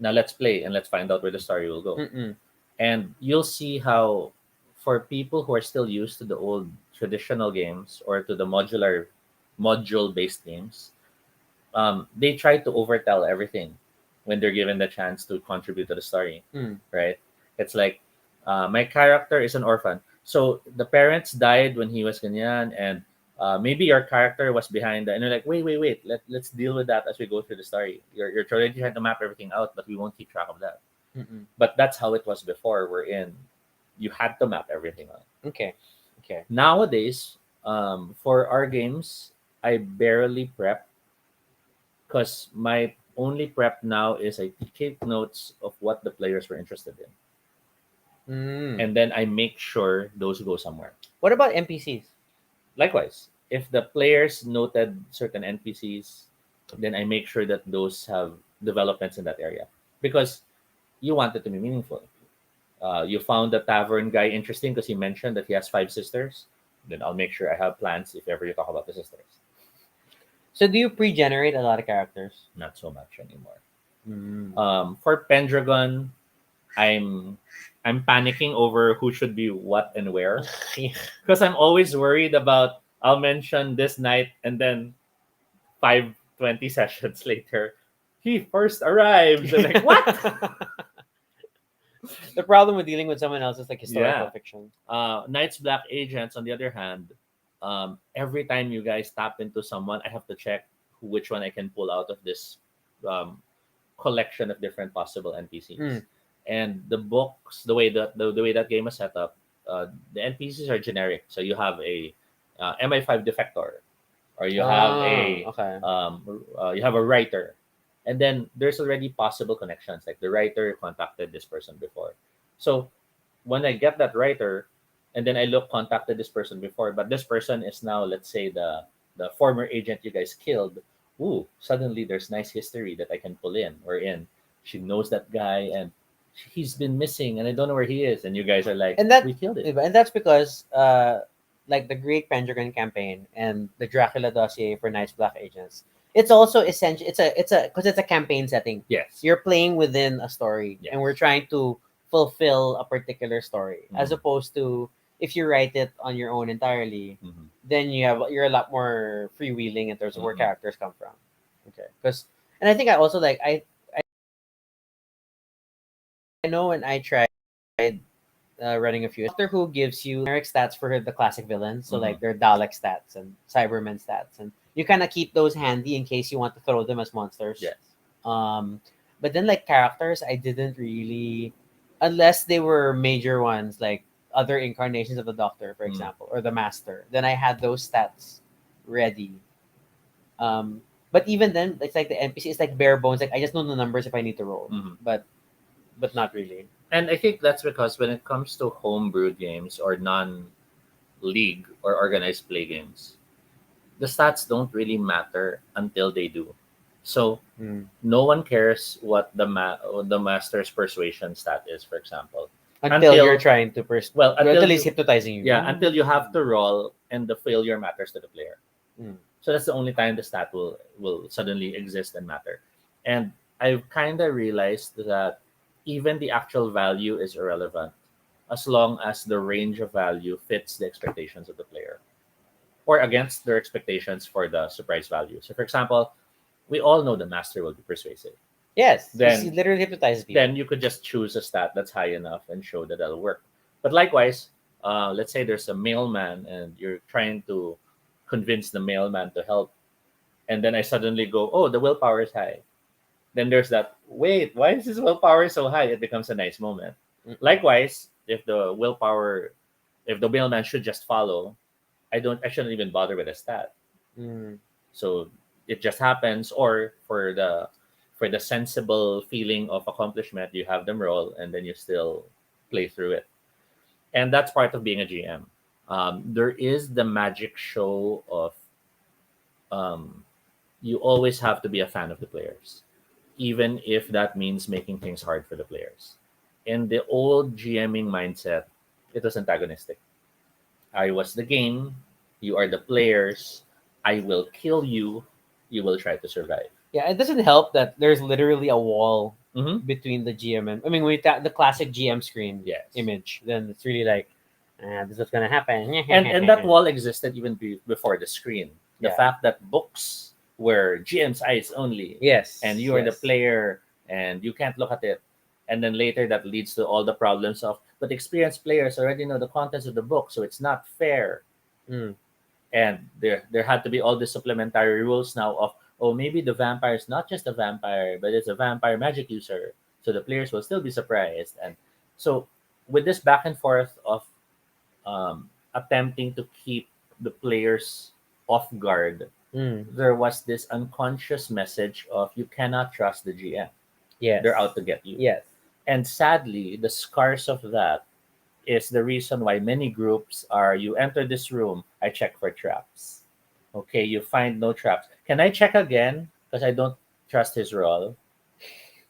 Now let's play and let's find out where the story will go. Mm-mm. And you'll see how, for people who are still used to the old traditional games or to the module based games, they try to overtell everything when they're given the chance to contribute to the story, Mm. right? It's like, my character is an orphan. So the parents died when he was ganyan, and maybe your character was behind that. And you're like, wait, let's deal with that as we go through the story. You're trying to map everything out, but we won't keep track of that. Mm-mm. But that's how it was before, wherein you had to map everything out. Okay. Okay. Nowadays, for our games, I barely prep because my only prep now is I take notes of what the players were interested in, Mm. and then I make sure those go somewhere. What about NPCs? Likewise, if the players noted certain NPCs, then I make sure that those have developments in that area because you want it to be meaningful. You found the tavern guy interesting because he mentioned that he has five sisters. Then I'll make sure I have plans if ever you talk about the sisters. So do you pre-generate a lot of characters? Not so much anymore. Mm. For Pendragon, I'm I'm panicking over who should be what and where because I'm always worried about I'll mention this night and then 5:20 sessions later he first arrives and like what. The problem with dealing with someone else is like historical Yeah. fiction. Knights Black Agents, on the other hand, every time you guys tap into someone, I have to check which one I can pull out of this um, collection of different possible NPCs. Mm. And the books, the way that game is set up, the NPCs are generic. So you have a MI5 defector, or you have Ah, a okay. you have a writer, and then there's already possible connections. Like the writer contacted this person before, so when I get that writer, and then I look contacted this person before, but this person is now, let's say, the former agent you guys killed. Ooh, suddenly there's nice history that I can pull in. Or in she knows that guy, and he's been missing, and I don't know where he is. And you guys are like, And that we killed it. and that's because like the Great Pendragon campaign and the Dracula dossier for Nice Black Agents. It's also essential. It's a because it's a campaign setting. Yes. You're playing within a story, Yes. and we're trying to fulfill a particular story, as Mhm. opposed to if you write it on your own entirely, Mhm. then you're a lot more freewheeling in terms of where Mhm. characters come from. Okay, because and I think I also like I know when I tried running a few. Doctor Who gives you generic stats for the classic villains, so Mhm. like their Dalek stats and Cybermen stats, and you kind of keep those handy in case you want to throw them as monsters. Yes. Um, but then like characters, I didn't really, unless they were major ones like other incarnations of the Doctor, for Mm. example, or the Master. Then I had those stats ready. Um, but even then, it's like the NPC is like bare bones. Like I just know the numbers if I need to roll, Mhm. but not really. And I think that's because when it comes to homebrewed games or non-league or organized play games, the stats don't really matter until they do. So Mm. no one cares what the master's persuasion stat is, for example, Until you're until trying to well until until he's you hypnotizing you. yeah until you have to roll and the failure matters to the player. Mm. So that's the only time the stat will suddenly exist and matter. And I've kind of realized that even the actual value is irrelevant as long as the range of value fits the expectations of the player or against their expectations for the surprise value. So, for example, we all know the master will be persuasive. Yes, he Then, literally hypnotizes people. then you could just choose a stat that's high enough and show that that'll work. But likewise, let's say there's a mailman and you're trying to convince the mailman to help, and then I suddenly go, "Oh, the willpower is high." Then there's that. Wait, why is his willpower so high? It becomes a nice moment. Mm-mm. Likewise, if the mailman should just follow, I shouldn't even bother with a stat. Mm. So it just happens. Or for the sensible feeling of accomplishment, you have them roll, and then you still play through it. And that's part of being a GM. There is the magic show of um, you always have to be a fan of the players, even if that means making things hard for the players. In the old GMing mindset, it was antagonistic. I was the game, you are the players, I will kill you, you will try to survive. Yeah, it doesn't help that there's literally a wall Mm-hmm. between the GM and I mean, the classic GM screen Yes. image, then it's really like, this is what's gonna happen. And that wall existed even before the screen. The Yeah. fact that books were GM's eyes only, Yes. and you are the Yes. player, and you can't look at it. And then later that leads to all the problems of, but experienced players already know the contents of the book, so it's not fair. Mm. And there had to be all the supplementary rules now of, oh, maybe the vampire is not just a vampire, but it's a vampire magic user, so the players will still be surprised. And so with this back and forth of attempting to keep the players off guard, Mm. there was this unconscious message of you cannot trust the GM. Yes. They're out to get you. Yes. And sadly, the scars of that is the reason why many groups are, you enter this room, I check for traps. Okay, you find no traps. Can I check again? Because I don't trust his roll.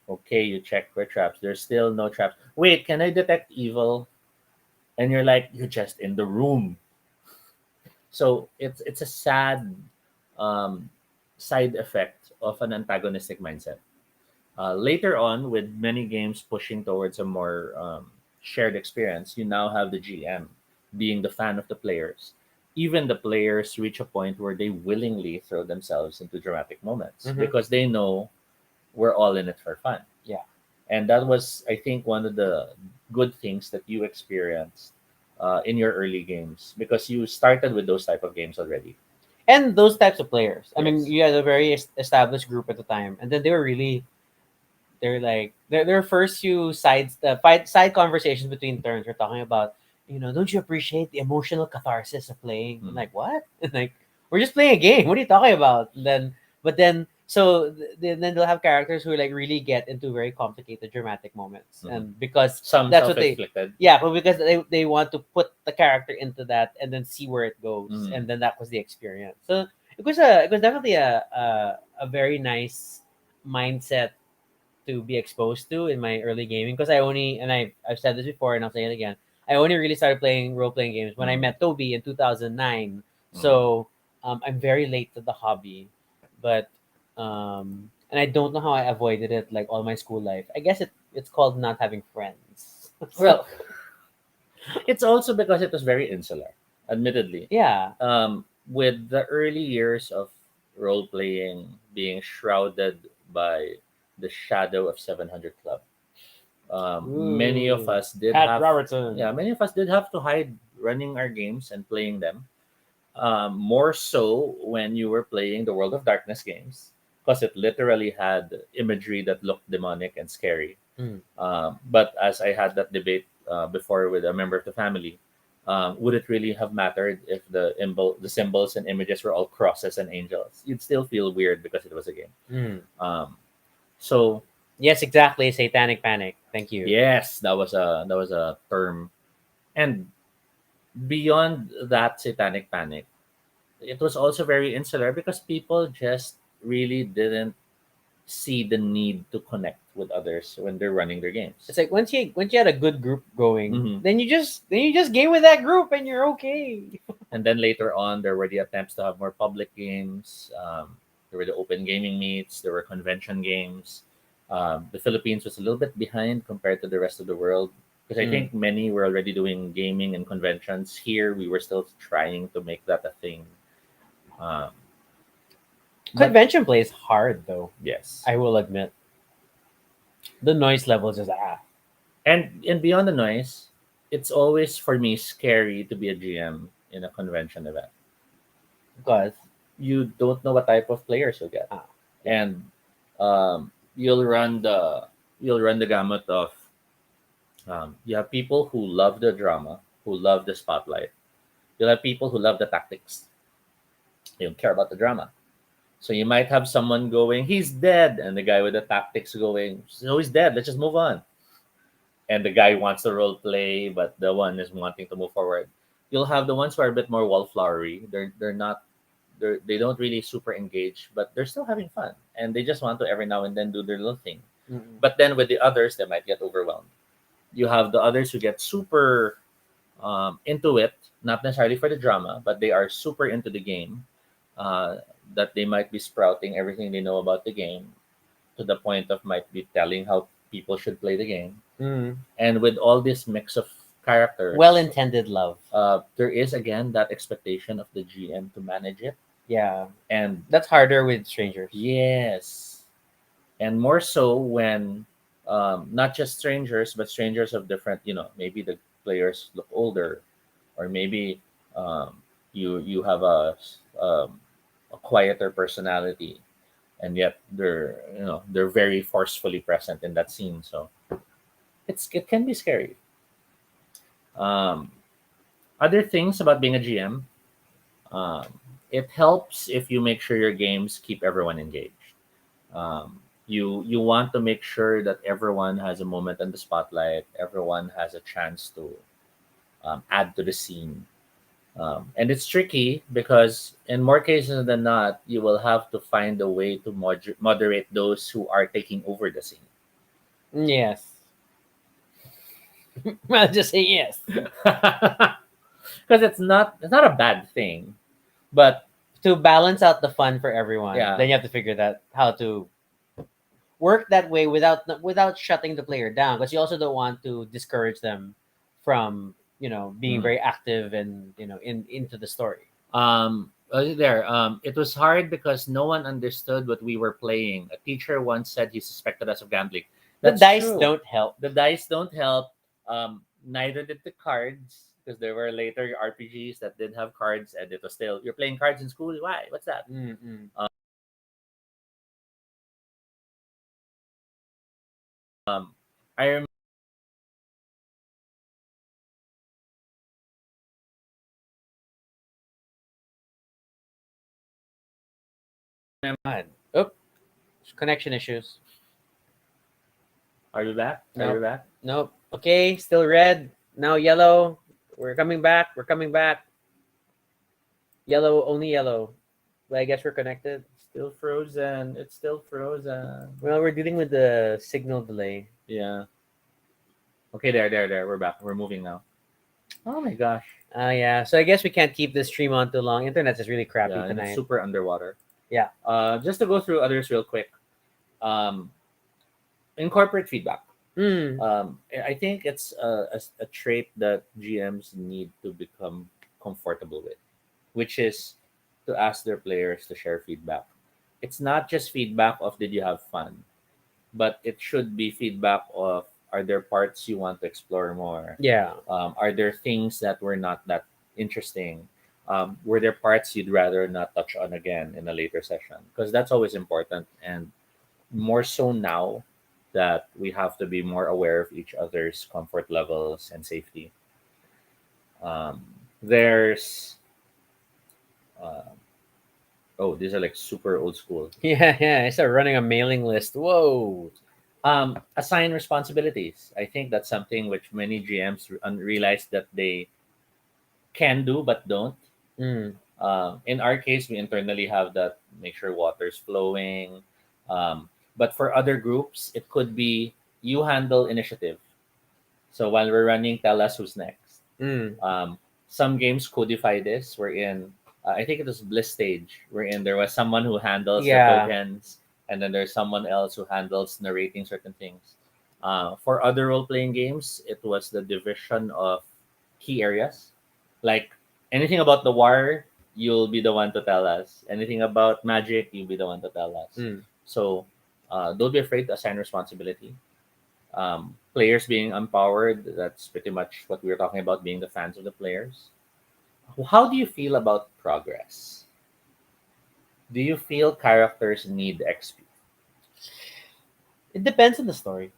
Okay, you check for traps. There's still no traps. Wait, can I detect evil? And you're like, you're just in the room. So it's a sad um, side effect of an antagonistic mindset. Later on, with many games pushing towards a more shared experience, you now have the GM being the fan of the players. Even the players reach a point where they willingly throw themselves into dramatic moments Mhm. because they know we're all in it for fun. Yeah. And that was, I think, one of the good things that you experienced in your early games because you started with those type of games already. And those types of players. I mean, Yes. you had a very established group at the time, and then they were really they're like their first few side conversations between turns were talking about, don't you appreciate the emotional catharsis of playing? I'm Mm. like, what? And like, we're just playing a game. What are you talking about? And then but then so then they'll have characters who like really get into very complicated dramatic moments, Mhm. and because Some that's what they self-inflicted. yeah, but because they want to put the character into that and then see where it goes, Mm. and then that was the experience. So it was definitely a very nice mindset to be exposed to in my early gaming, because I've said this before and I'll say it again. I only really started playing role playing games when I Mm. met Toby in 2009. Mm. So I'm very late to the hobby, but and I don't know how I avoided it like all my school life. I guess it's called not having friends. So Well, it's also because it was very insular, admittedly. yeah. With the early years of role playing being shrouded by the shadow of 700 Club, many of Ooh, us did Pat have, yeah, Robertson. many of us did have to hide running our games and playing them. More so when you were playing the World of Darkness games, because it literally had imagery that looked demonic and scary. Mm. But as I had that debate before with a member of the family, would it really have mattered if the symbols and images were all crosses and angels? You'd still feel weird because it was a game. Mm. Um, so Yes, exactly. Satanic Panic. Thank you. yes, that was a term. And beyond that satanic panic, it was also very insular because people just really didn't see the need to connect with others when they're running their games. It's like once you had a good group going, Hmm. then you just game with that group and you're okay. And then later on, there were the attempts to have more public games. There were the open gaming meets. There were convention games. The Philippines was a little bit behind compared to the rest of the world because I Mm. think many were already doing gaming and conventions. Here, we were still trying to make that a thing. Um, but Convention plays hard though. yes, I will admit the noise level is just and beyond the noise, it's always for me scary to be a GM in a convention event. because You don't know what type of players you'll get, ah yeah. and you'll run the gamut of you have people who love the drama, who love the spotlight. You'll have people who love the tactics. They don't care about the drama. So you might have someone going, he's dead, and the guy with the tactics going, so he's dead. Let's just move on. And the guy wants to role play, but the one is wanting to move forward. You'll have the ones who are a bit more wallflowery. They're not they don't really super engage, but they're still having fun, and they just want to every now and then do their little thing. Mm-mm. But then with the others, they might get overwhelmed. You have the others who get super into it, not necessarily for the drama, but they are super into the game. Uh, that they might be sprouting everything they know about the game to the point of might be telling how people should play the game. Mm. And with all this mix of Well characters, intended love. there is again that expectation of the GM to manage it. Yeah, And that's harder with strangers. yes, and more so when not just strangers, but strangers of different, maybe the players look older, or maybe you have a quieter personality, and yet they're very forcefully present in that scene. So it can be scary. Um, Other things about being a GM, um, it helps if you make sure your games keep everyone engaged. You want to make sure that everyone has a moment in the spotlight. Everyone has a chance to add to the scene. And it's tricky because in more cases than not, you will have to find a way to moderate those who are taking over the scene. Yes. I'll just say yes. Because it's not a bad thing, but To balance out the fun for everyone, yeah. then you have to figure that how to work that way without shutting the player down, because you also don't want to discourage them from being Mm. very active and into the story. It was hard because no one understood what we were playing. A teacher once said he suspected us of gambling. The That's dice true. don't help. The dice don't help. Neither did the cards because there were later RPGs that didn't have cards, and it was still you're playing cards in school. Why? What's that? Mm-mm. I God. Oh, connection issues. Are you back? Are you Nope. back? Nope. Okay, still red. Now yellow. We're coming back. We're coming back. Yellow, only yellow. But I guess we're connected. Still frozen. It's still frozen. Well, we're dealing with the signal delay. Yeah. Okay, there. We're back. We're moving now. Oh my gosh. Yeah. So I guess we can't keep this stream on too long. Internet is really crappy Yeah, and it's tonight. super underwater. Yeah. Just to go through others real quick. Um, Incorporate feedback. Hmm. I think it's a trait that GMs need to become comfortable with, which is to ask their players to share feedback. It's not just feedback of did you have fun, but it should be feedback of are there parts you want to explore more? Yeah. Are there things that were not that interesting? Were there parts you'd rather not touch on again in a later session? Because that's always important, and more so now that we have to be more aware of each other's comfort levels and safety. Um, there's uh, oh, these are like super old school. Yeah. I started running a mailing list. Whoa. Assign responsibilities. I think that's something which many GMs realize that they can do but don't. Hmm. In our case, we internally have that make sure water's flowing. But for other groups, it could be you handle initiative. So while we're running, tell us who's next. Hmm. Some games codify this. We're in, I think it was Bliss Stage, wherein there was someone who handles the Yeah. tokens, and then there's someone else who handles narrating certain things. For other role playing games, it was the division of key areas. Like anything about the war, you'll be the one to tell us. Anything about magic, you'll be the one to tell us. Hmm. So don't be afraid to assign responsibility. Players being empowered, that's pretty much what we were talking about, being the fans of the players. How do you feel about progress? Do you feel characters need XP? It depends on the story.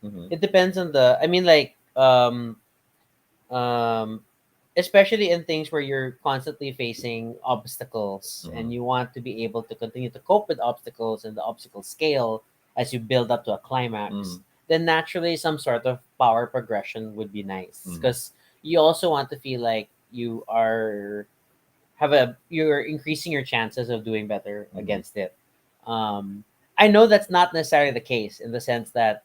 Mm-hmm. It depends on the. I mean, like, um, especially in things where you're constantly facing obstacles Mm-hmm. and you want to be able to continue to cope with obstacles and the obstacle scale as you build up to a climax, Mm-hmm. then naturally some sort of power progression would be nice Mm-hmm. because you also want to feel like you are you're increasing your chances of doing better Mm-hmm. against it. um I know that's not necessarily the case in the sense that,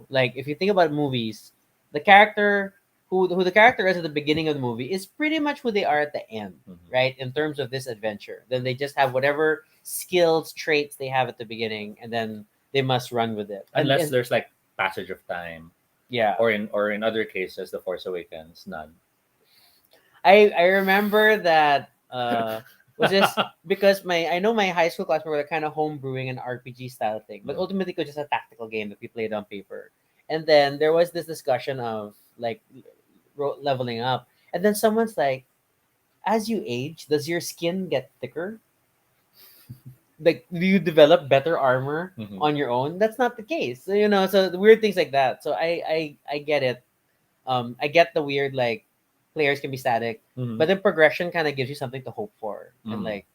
like, if you think about movies, the character who the character is at the beginning of the movie is pretty much who they are at the end, Mm-hmm. right? In terms of this adventure, then they just have whatever skills traits they have at the beginning, and then they must run with it. Unless And there's like passage of time, yeah, or in other cases, The Force Awakens, none. I remember that was this because my I know my high school classmates were kind of home brewing an RPG style thing, but Mm. ultimately it was just a tactical game that we played on paper. And then there was this discussion of like leveling up, and then someone's like, "As you age, does your skin get thicker? Like, do you develop better armor Mhm. on your own?" That's not the case. So, so the weird things like that. So I get it. I get the weird, like, players can be static, Mhm. but then progression kind of gives you something to hope for and, Mhm. like,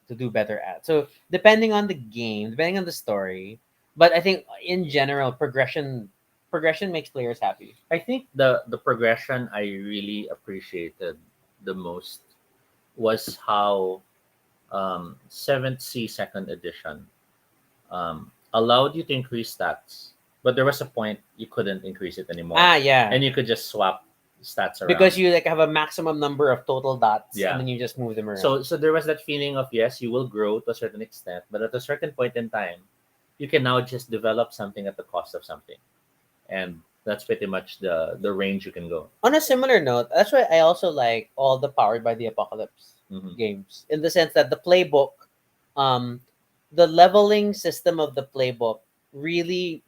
to do better at. So depending on the game, depending on the story, but I think in general, progression makes players happy. I think the progression I really appreciated the most was how Seventh C Second Edition allowed you to increase stats, but there was a point you couldn't increase it anymore, Ah, yeah, and you could just swap stats because around. you, like, have a maximum number of total dots, and Yeah. then you just move them around. So there was that feeling of yes, you will grow to a certain extent, but at a certain point in time, you can now just develop something at the cost of something, and that's pretty much the range you can go. On a similar note, that's why I also like all the Powered by the Apocalypse Hmm. games, in the sense that the playbook, um, the leveling system of the playbook really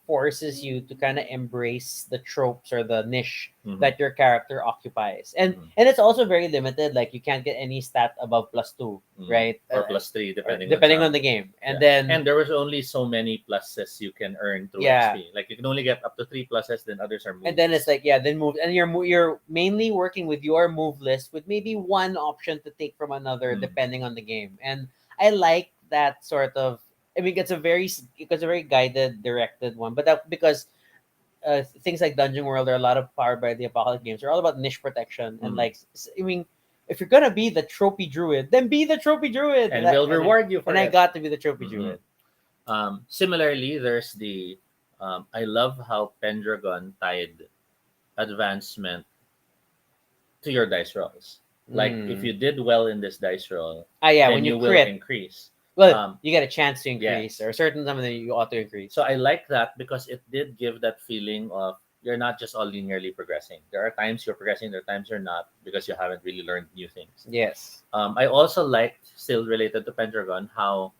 forces you to kind of embrace the tropes or the niche Mhm. that your character occupies, Mhm. and it's also very limited. Like you can't get any stat above +2, Mhm. right? Or +3, Or depending on depending on some. the game, and Yeah. then And there was only so many pluses you can earn through yeah, XP. Like you can only get up to 3 pluses, then others are and then it's moves. like yeah, then move, and you're mainly working with your move list with maybe one option to take from another Mm. depending on the game. And I like that sort of. I mean, it's a very guided, directed one, but that because things like Dungeon World or a lot of Powered by the Apocalypse games are all about niche protection and Mm. like I mean, if you're gonna be the trophy druid, then be the trophy druid, And will reward you for and I it. got to be the trophy Mhm. druid. Similarly, there's the I love how Pendragon tied advancement to your dice rolls. Like if Mm. you did well in this dice roll, Ah yeah, then when you you will crit, increase. well, Um, you get a chance to increase, yes. or a certain number that you auto increase. So I like that because it did give that feeling of you're not just all linearly progressing. There are times you're progressing, there are times you're not because you haven't really learned new things. Yes. I also liked, still related to Pendragon, how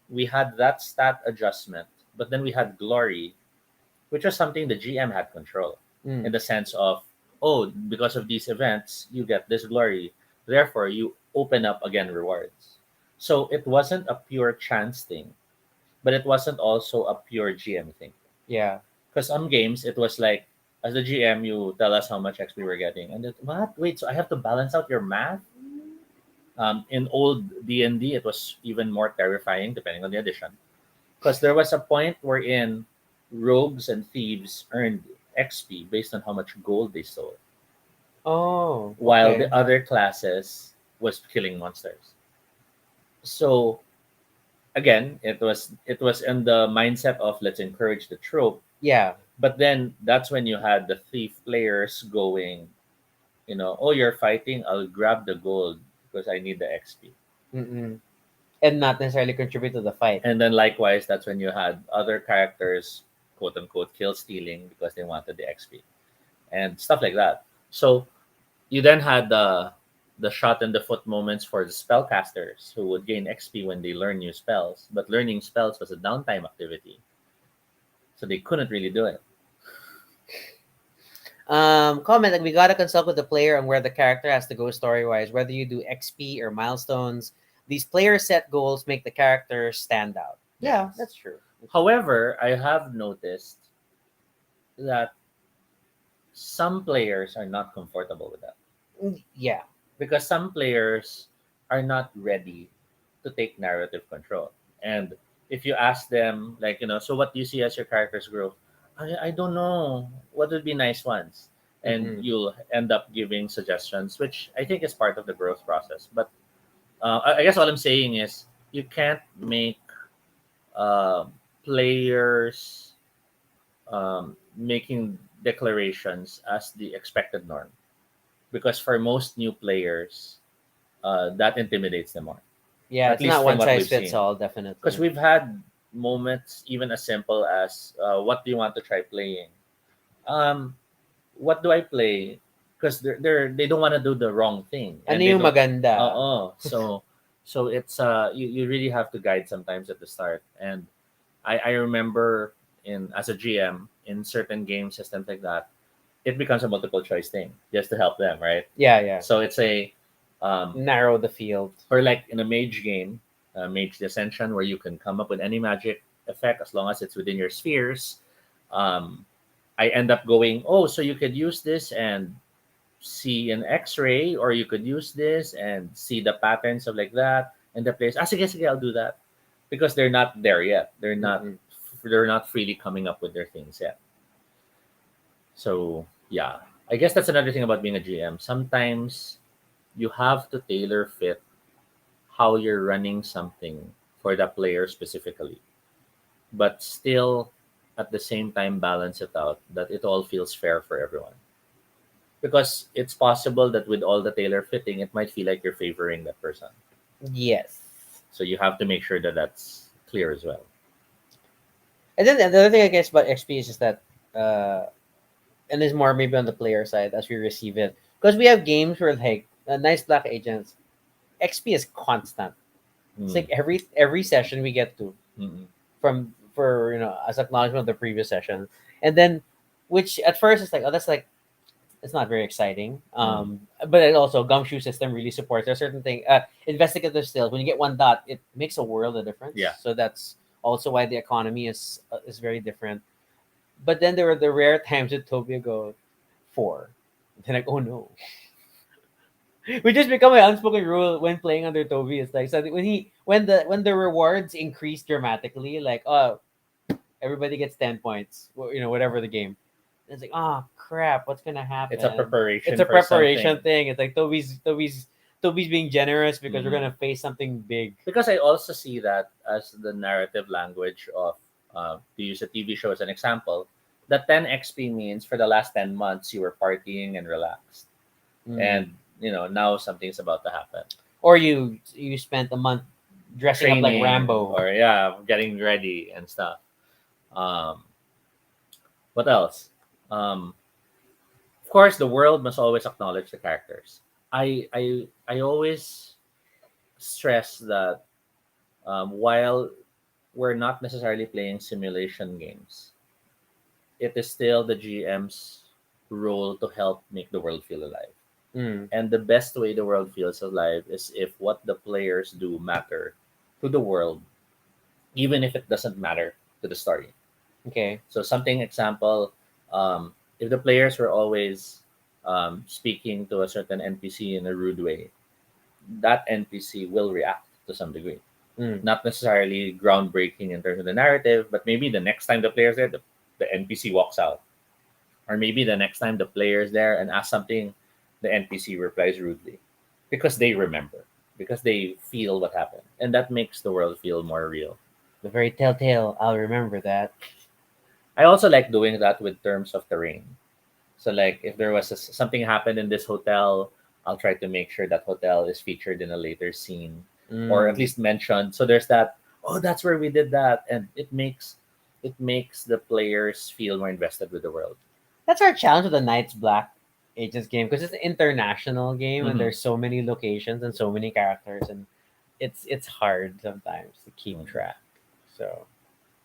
we had that stat adjustment, but then we had glory, which was something the GM had control in Mm. the sense of, oh, because of these events, you get this glory. Therefore, you open up again rewards. So it wasn't a pure chance thing, but it wasn't also a pure GM thing. Yeah. Because some games, it was like, as the GM, you tell us how much XP we're getting. And what? Wait, so I have to balance out your math? In old D&D, it was even more terrifying, depending on the edition. Because there was a point wherein rogues and thieves earned XP based on how much gold they stole, Oh, while okay. the other classes was killing monsters. So again, it was in the mindset of let's encourage the trope, Yeah. but then that's when you had the thief players going, oh, you're fighting, I'll grab the gold because I need the XP. Mm-mm. And not necessarily contribute to the fight. And then likewise, that's when you had other characters, quote unquote, kill stealing because they wanted the XP and stuff like that. So you then had the shot in the foot moments for the spellcasters who would gain XP when they learn new spells, but learning spells was a downtime activity, so they couldn't really do it. Comment like we gotta consult with the player on where the character has to go story wise, whether you do XP or milestones. These player set goals make the character stand out. Yeah, Yes. that's true. That's true. However, I have noticed that some players are not comfortable with that Yeah. because some players are not ready to take narrative control. And if you ask them, like, so what do you see as your character's growth? I don't know. What would be nice ones? And Mm-mm. you'll end up giving suggestions, which I think is part of the growth process. But I guess all I'm saying is you can't make uh, players making declarations as the expected norm. Because for most new players, that intimidates them more, Yeah, at it's least not from one what size we've fits seen. all, Because definitely. we've had moments even as simple as, what do you want to try playing? Um, what do I play? Because they don't want to do the wrong thing, Ano and they yung don't. maganda? So it's you really have to guide sometimes at the start. And I remember in as a GM in certain game systems like that, it becomes a multiple choice thing just to help them, right? Yeah, yeah. So it's a um, Narrow the field. or like in a mage game, Mage Ascension, where you can come up with any magic effect as long as it's within your spheres. Um, I end up going, oh, so you could use this and see an X-ray, or you could use this and see the patterns of like that and the place. Sige, sige, I'll do that because they're not there yet. Mm-mm. They're not freely coming up with their things yet. So yeah, I guess that's another thing about being a GM. Sometimes you have to tailor fit how you're running something for the player specifically, but still at the same time balance it out that it all feels fair for everyone. Because it's possible that with all the tailor fitting, it might feel like you're favoring that person. Yes. So you have to make sure that that's clear as well. And then the other thing I guess about XP is just that, uh, and it's more maybe on the player side as we receive it, because we have games where like Nice Black Agents XP is constant. It's Mm. like every session we get to Mm-mm. from for as acknowledgement of the previous session, and then which at first it's like, oh, that's like it's not very exciting. Mm. But it also gumshoe system really supports. There's certain thing. Investigative skills. When you get one dot, it makes a world of difference. Yeah. So that's also why the economy is very different. But then there were the rare times that Tobia go four. Then like, oh no. We just become an unspoken rule when playing under Toby. It's like, so when the rewards increase dramatically, like, oh, everybody gets 10 points. Whatever the game. And it's like, oh crap, what's gonna It's a happen? It's preparation a for preparation something. thing. It's like Toby's being generous because we're Mhm. gonna face something big. Because I also see that as the narrative language of, to use a TV show as an example, the 10 XP means for the last 10 months you were partying and relaxed. Mm. And, now something's about to happen. Or you spent a month dressing up like Training Rambo. or, yeah, getting ready and stuff. Um, what else? Um, of course, the world must always acknowledge the characters. I always stress that, while we're not necessarily playing simulation games, it is still the GM's role to help make the world feel alive. Mm. And the best way the world feels alive is if what the players do matter to the world, even if it doesn't matter to the story. Okay. So something example, if the players were always, speaking to a certain NPC in a rude way, that NPC will react to some degree. Mm. Not necessarily groundbreaking in terms of the narrative, but maybe the next time the player's there, the NPC walks out. Or maybe the next time the player's there and asks something, the NPC replies rudely. Because they remember, because they feel what happened. And that makes the world feel more real. The very telltale. I'll remember that. I also like doing that with terms of terrain. So, like, if there was something happened in this hotel, I'll try to make sure that hotel is featured in a later scene, or at Mm. least mentioned. So there's that. Oh, that's where we did that, and it makes the players feel more invested with the world. That's our challenge with the Knights Black Agents game because it's an international game and Mhm. there's so many locations and so many characters and it's hard sometimes to keep Mhm. track. So,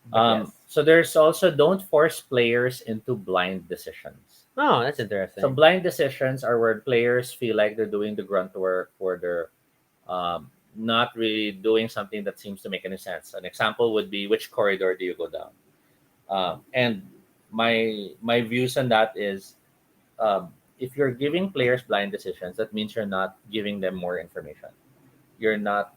but yes. So there's also don't force players into blind decisions. Oh, that's So interesting. blind decisions are where players feel like they're doing the grunt work, or they're, not really doing something that seems to make any sense. An example would be, which corridor do you go down? And my views on that is, if you're giving players blind decisions, that means you're not giving them more information. You're not,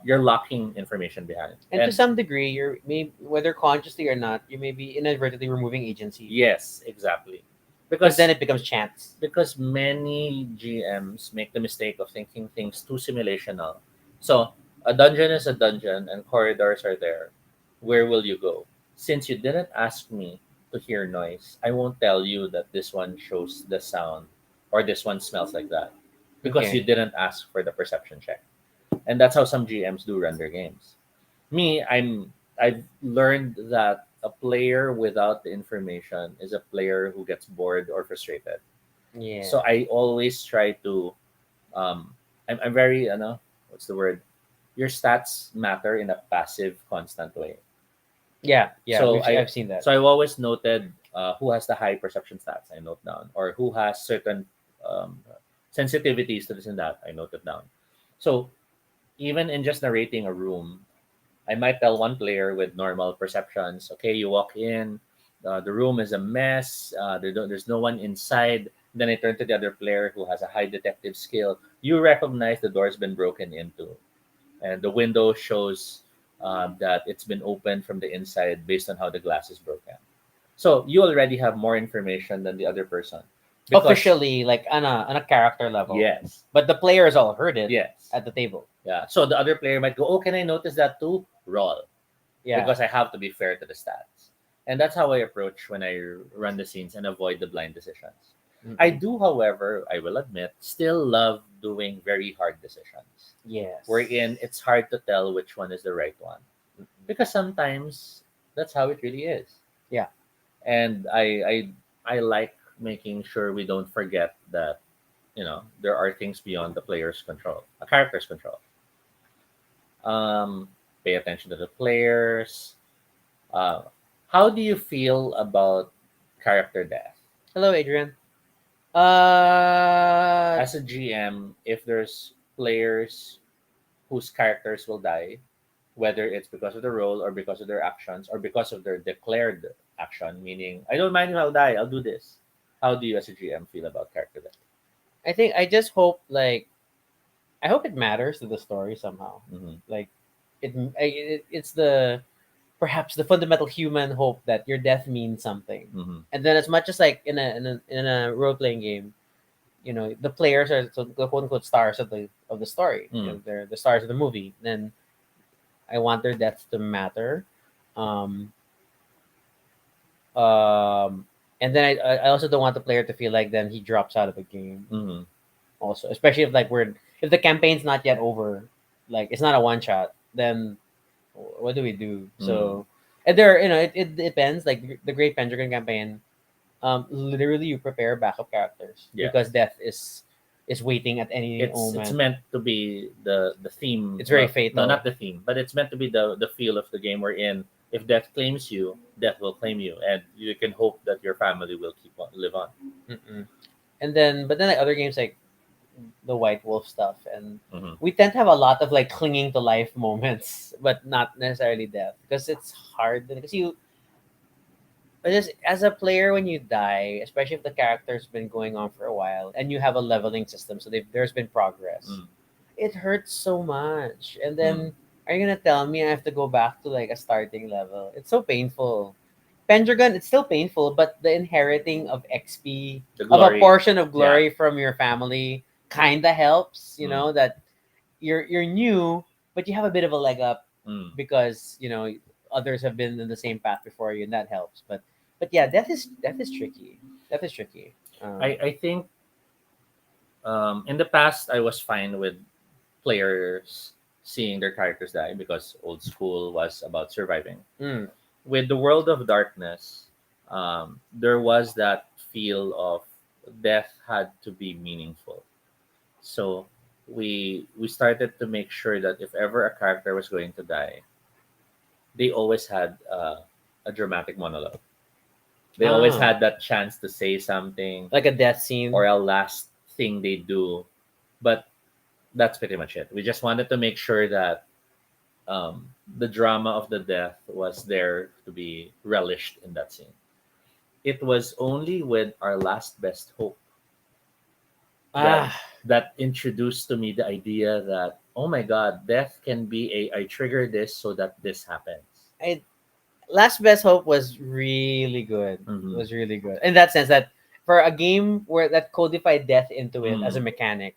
you're locking information behind. And to And some degree, you're maybe whether consciously or not, you may be inadvertently removing agency yes, exactly, because then because it becomes chance. many GMs make the mistake of thinking things too simulational. So a dungeon is a dungeon and corridors are there. Where will you go? Since you didn't ask me to hear noise, I won't tell you that this one shows the sound or this one smells like that, because you Okay. didn't ask for the perception check. And that's how some GMs do run their games. Me, I've learned that a player without the information is a player who gets bored or frustrated. Yeah. So I always try to, I'm very, what's the word? Your stats matter in a passive, constant way. Yeah. Yeah. So I I've seen that. so I've always noted, who has the high perception stats. I note down, or who has certain, um, sensitivities to this and that. I note it down. So even in just narrating a room, I might tell one player with normal perceptions, okay, you walk in, the room is a mess, there's no one inside. Then I turn to the other player who has a high detective skill. You recognize the door's been broken into, and the window shows, that it's been opened from the inside based on how the glass is broken. So you already have more information than the other person. Because, Officially, like on a character level, yes, but the players all heard it yes, at the table. yeah. So the other player might go, oh, can I notice that too? Roll. Yeah. Because I have to be fair to the stats. And that's how I approach when I run the scenes and avoid the blind decisions. I Mm-mm. do, however, I will admit, still love doing very hard decisions. Yes. Wherein it's hard to tell which one is the right one. Because sometimes that's how it really is. Yeah. And I like making sure we don't forget that, there are things beyond the player's control, a character's control. Pay attention to the players, Uh, how do you feel about character death? Hello, Adrian. Uh, As a GM, if there's players whose characters will die, whether it's because of the role or because of their actions or because of their declared action, meaning I don't mind if I'll die, I'll do this. How do you as a GM feel about character death? I think I just hope like I hope it matters to the story somehow. Mm-hmm. Like it's the perhaps the fundamental human hope that your death means something. Mm-hmm. And then as much as like in a role playing game, the players are so the quote unquote stars of the story. Mm. They're the stars of the movie. Then I want their deaths to matter. Um, um, and then I also don't want the player to feel like then he drops out of the game. Mm-hmm. Also, especially if like we're if the campaign's not yet over, like it's not a one shot, then what do we do? Mm. So, and there, it depends. Like the Great Pendragon campaign, literally you prepare backup characters because Yes. death is waiting at any It's moment. meant to be the theme. It's very Well, no, fatal. not the theme, but it's meant to be the feel of the game we're in. If death claims you, death will claim you, and you can hope that your family will keep on live on. Mm-mm. And then, but then like other games like the White Wolf stuff, and Mm-hmm. we tend to have a lot of like clinging to life moments, but not necessarily death because it's hard because you but just as a player when you die, especially if the character's been going on for a while and you have a leveling system, so there's been progress, Mm. it hurts so much. And Mm. then are you gonna tell me I have to go back to like a starting level? It's so painful. Pendragon, it's still painful, but the inheriting of XP The of a glory, portion of yeah. glory from your family kinda helps, Mm. that you're new, but you have a bit of a leg up Mm. because others have been in the same path before you, and that helps. But yeah, death is tricky. Death is tricky. I think in the past I was fine with players seeing their characters die because old school was about surviving. Mm, With the world of darkness, there was that feel of death had to be meaningful. So we started to make sure that if ever a character was going to die, they always had a dramatic monologue. They always ah, had that chance to say something like a death scene. or a last thing they do. But that's pretty much it. We just wanted to make sure that the drama of the death was there to be relished in that scene. It was only with our last best hope that Ah, that introduced to me the idea that oh my god, death can be I trigger this so that this happens. I Last Best Hope was really good. Mm-hmm. Was really good in that sense that for a game where that codified death into it as a Mm. mechanic.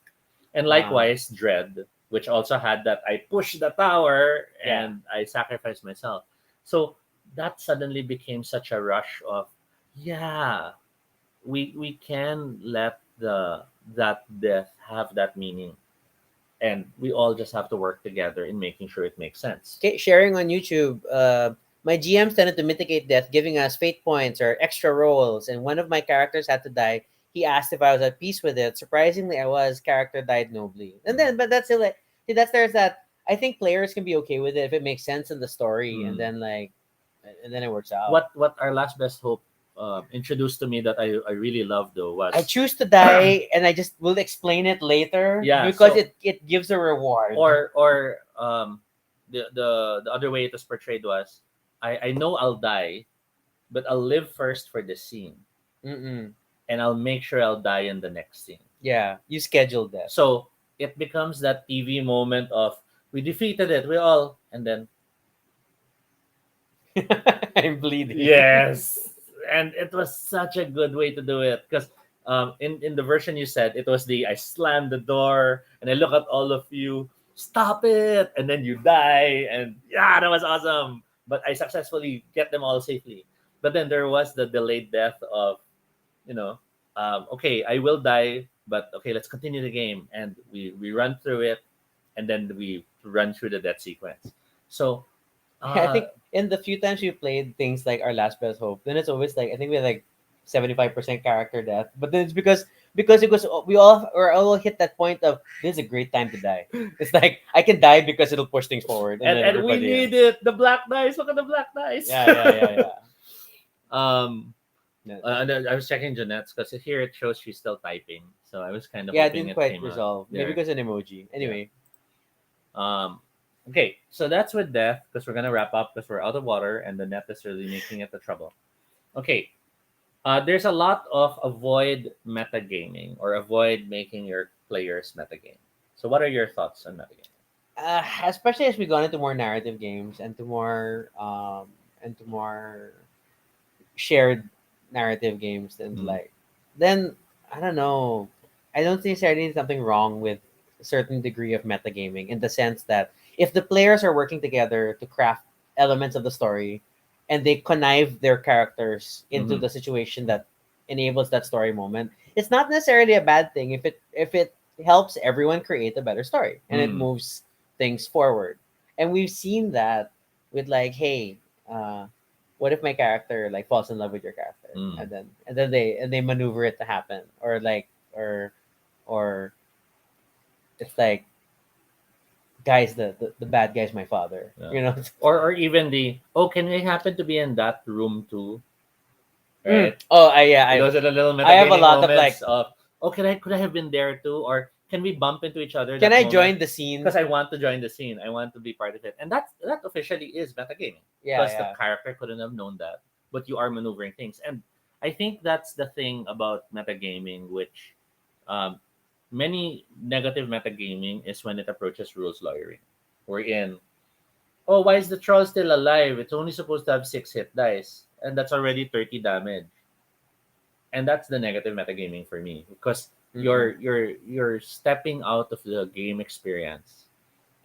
And Uh, likewise, Dread, which also had that I push the tower yeah, and I sacrifice myself. So that suddenly became such a rush of, yeah, we can let the that death have that meaning, and we all just have to work together in making sure it makes sense. okay, sharing on YouTube. My GMs tended to mitigate death, giving us fate points or extra rolls. And one of my characters had to die. He asked if I was at peace with it. Surprisingly, I was. Character died nobly. And then, but that's still like, see, that's there's that. I think players can be okay with it if it makes sense in the story, and Mm. then and then it works out. What our last best hope introduced to me that I really loved though I was choose to die, and I just will explain it later yeah. because So it gives a reward. or the other way it was portrayed was I know I'll die, but I'll live first for this scene, Mm-mm. and I'll make sure I'll die in the next scene. Yeah, you scheduled that. So it becomes that TV moment of we defeated it, we all, and then I'm bleeding. yes, and it was such a good way to do it because in the version you said it was the I slammed the door and I look at all of you, stop it, and then you die, and yeah, that was awesome. But I successfully get them all safely. But then there was the delayed death of you know, okay, I will die, but okay, let's continue the game, and we run through it, and then we run through the death sequence. So, I uh, think in the few times we played things like Our Last Best Hope, then it's always like I think we had like 75% character death. But then it's because because it was we all hit that point of this is a great time to die. It's like I can die because it'll push things forward, and then And we everybody need it. The black dice. Look at the black dice. yeah. um. Yeah. And then I was checking Jeanette's because here it shows she's still typing. So I was kind of Yeah, it hoping didn't it quite came out resolve. Maybe there. because an emoji. Yeah. Anyway, Um. Okay, so that's with death because we're gonna wrap up because we're out of water and the net is really making it the trouble. Okay. There's a lot of avoid metagaming or avoid making your players metagame. So what are your thoughts on metagaming? especially as we gone into more narrative games and to more shared narrative games and Mm. like then I don't know. I don't think there's really something wrong with a certain degree of metagaming in the sense that if the players are working together to craft elements of the story and they connive their characters into Mhm. the situation that enables that story moment, it's not necessarily a bad thing if it helps everyone create a better story and it Mm. moves things forward. And we've seen that with like, hey, what if my character like falls in love with your character Mm. and they maneuver it to happen or like or it's like guys the bad guy's my father, Yeah. you know. Or even the can we happen to be in that room too? Right? Oh yeah, Those are the little I have a metagaming lot of moments like, of could I have been there too? Or can we bump into each other can that I moment? join the scene? Because I want to join the scene. I want to be part of it. And that officially is metagaming. Yeah, Because the yeah. character couldn't have known that. But you are maneuvering things. And I think that's the thing about metagaming, which um, many negative metagaming is when it approaches rules lawyering. We're in, why is the troll still alive? It's only supposed to have 6 hit dice. And that's already 30 damage. And that's the negative metagaming for me because Mm-mm. you're stepping out of the game experience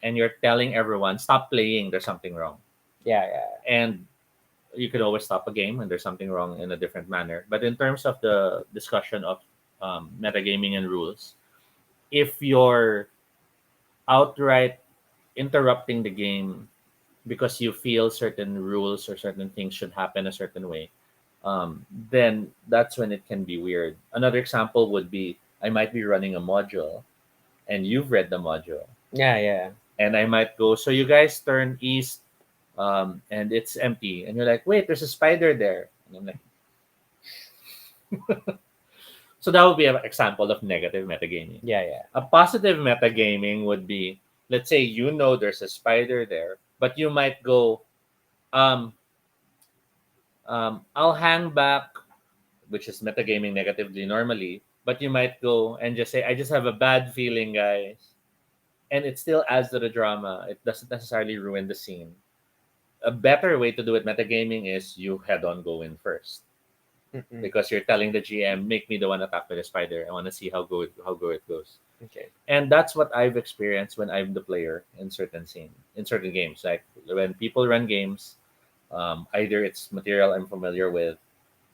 and you're telling everyone stop playing, there's something wrong. Yeah, yeah. And you could always stop a game when there's something wrong in a different manner, but in terms of the discussion of metagaming and rules, if you're outright interrupting the game because you feel certain rules or certain things should happen a certain way, then that's when it can be weird. Another example would be I might be running a module and you've read the module, Yeah, yeah. and I might go, so you guys turn east, and it's empty. And you're like, wait, there's a spider there. And I'm like, so that would be an example of negative metagaming. Yeah, yeah. A positive metagaming would be, let's say you know there's a spider there, but you might go, um, I'll hang back, which is metagaming negatively normally, but you might go and just say, I just have a bad feeling, guys. And it still adds to the drama. It doesn't necessarily ruin the scene. A better way to do it metagaming is you head on go in first. Mm-mm. Because you're telling the GM, make me the one attacked by the spider. I want to see how good it goes. Okay. And that's what I've experienced when I'm the player in certain games. Like when people run games, either it's material I'm familiar with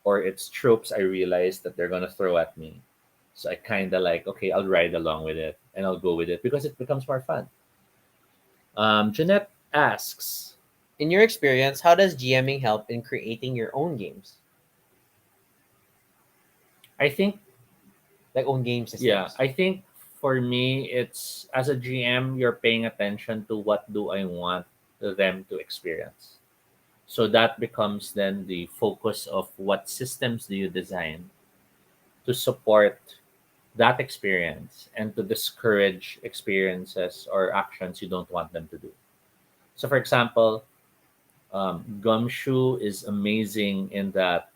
or it's tropes I realize that they're gonna throw at me. So I kind of like, okay, I'll ride along with it and I'll go with it because it becomes more fun. Jeanette asks, In your experience, how does GMing help in creating your own games, I think, like own game yeah, systems? I think for me, it's as a GM, you're paying attention to what do I want them to experience. So that becomes then the focus of what systems do you design to support that experience and to discourage experiences or actions you don't want them to do. So, for example, Gumshoe is amazing in that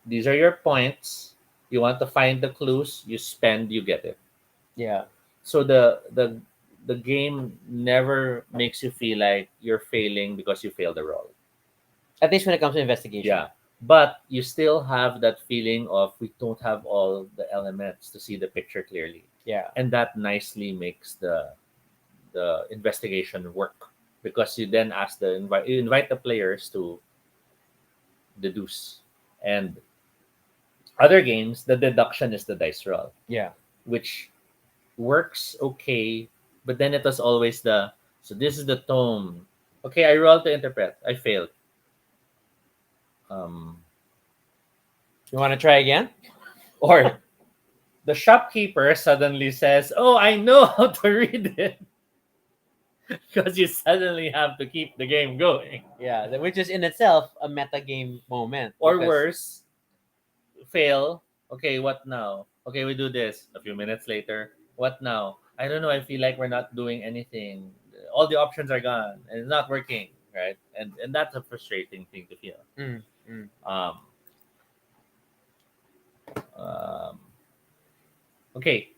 these are your points. You want to find the clues, you spend, you get it. Yeah. So the game never makes you feel like you're failing because you failed the roll. At least when it comes to investigation. Yeah, but you still have that feeling of we don't have all the elements to see the picture clearly, Yeah. and that nicely makes the investigation work because you then ask you invite the players to deduce. And other games, the deduction is the dice roll, Yeah. which works okay, but then it was always so this is the tome. Okay, I rolled to interpret. I failed. Um, You want to try again? or the shopkeeper suddenly says, "Oh, I know how to read it," because you suddenly have to keep the game going. Yeah, which is in itself a meta game moment Or because worse, fail. Okay, what now? Okay, we do this. A few minutes later, what now? I don't know. I feel like we're not doing anything. All the options are gone and it's not working, right? And that's a frustrating thing to feel. mm, mm. Um, um, okay.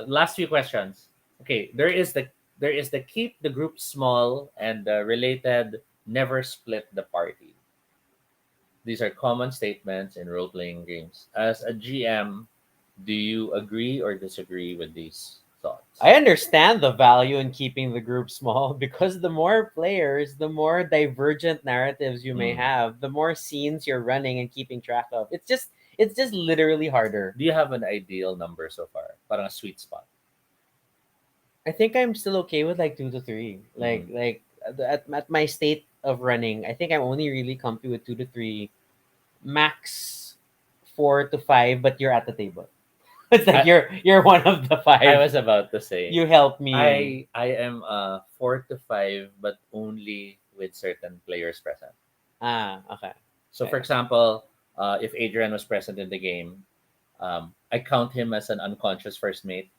Last few questions. Okay, there is the keep the group small and the related never split the party. These are common statements in role playing games. As a GM, do you agree or disagree with these thoughts? I understand the value in keeping the group small because the more players, the more divergent narratives you may Mm. have, the more scenes you're running and keeping track of. It's just literally harder. Do you have an ideal number so far? Parang a sweet spot. I think I'm still okay with like 2 to 3. Like Mhm. like at my state of running, I think I'm only really comfy with 2 to 3, max 4 to 5. But you're at the table. It's like I you're one of the I five. was about to say You help me. I am 4 to 5, but only with certain players present. Okay. So, for Okay. example, if Adrian was present in the game, I count him as an unconscious first mate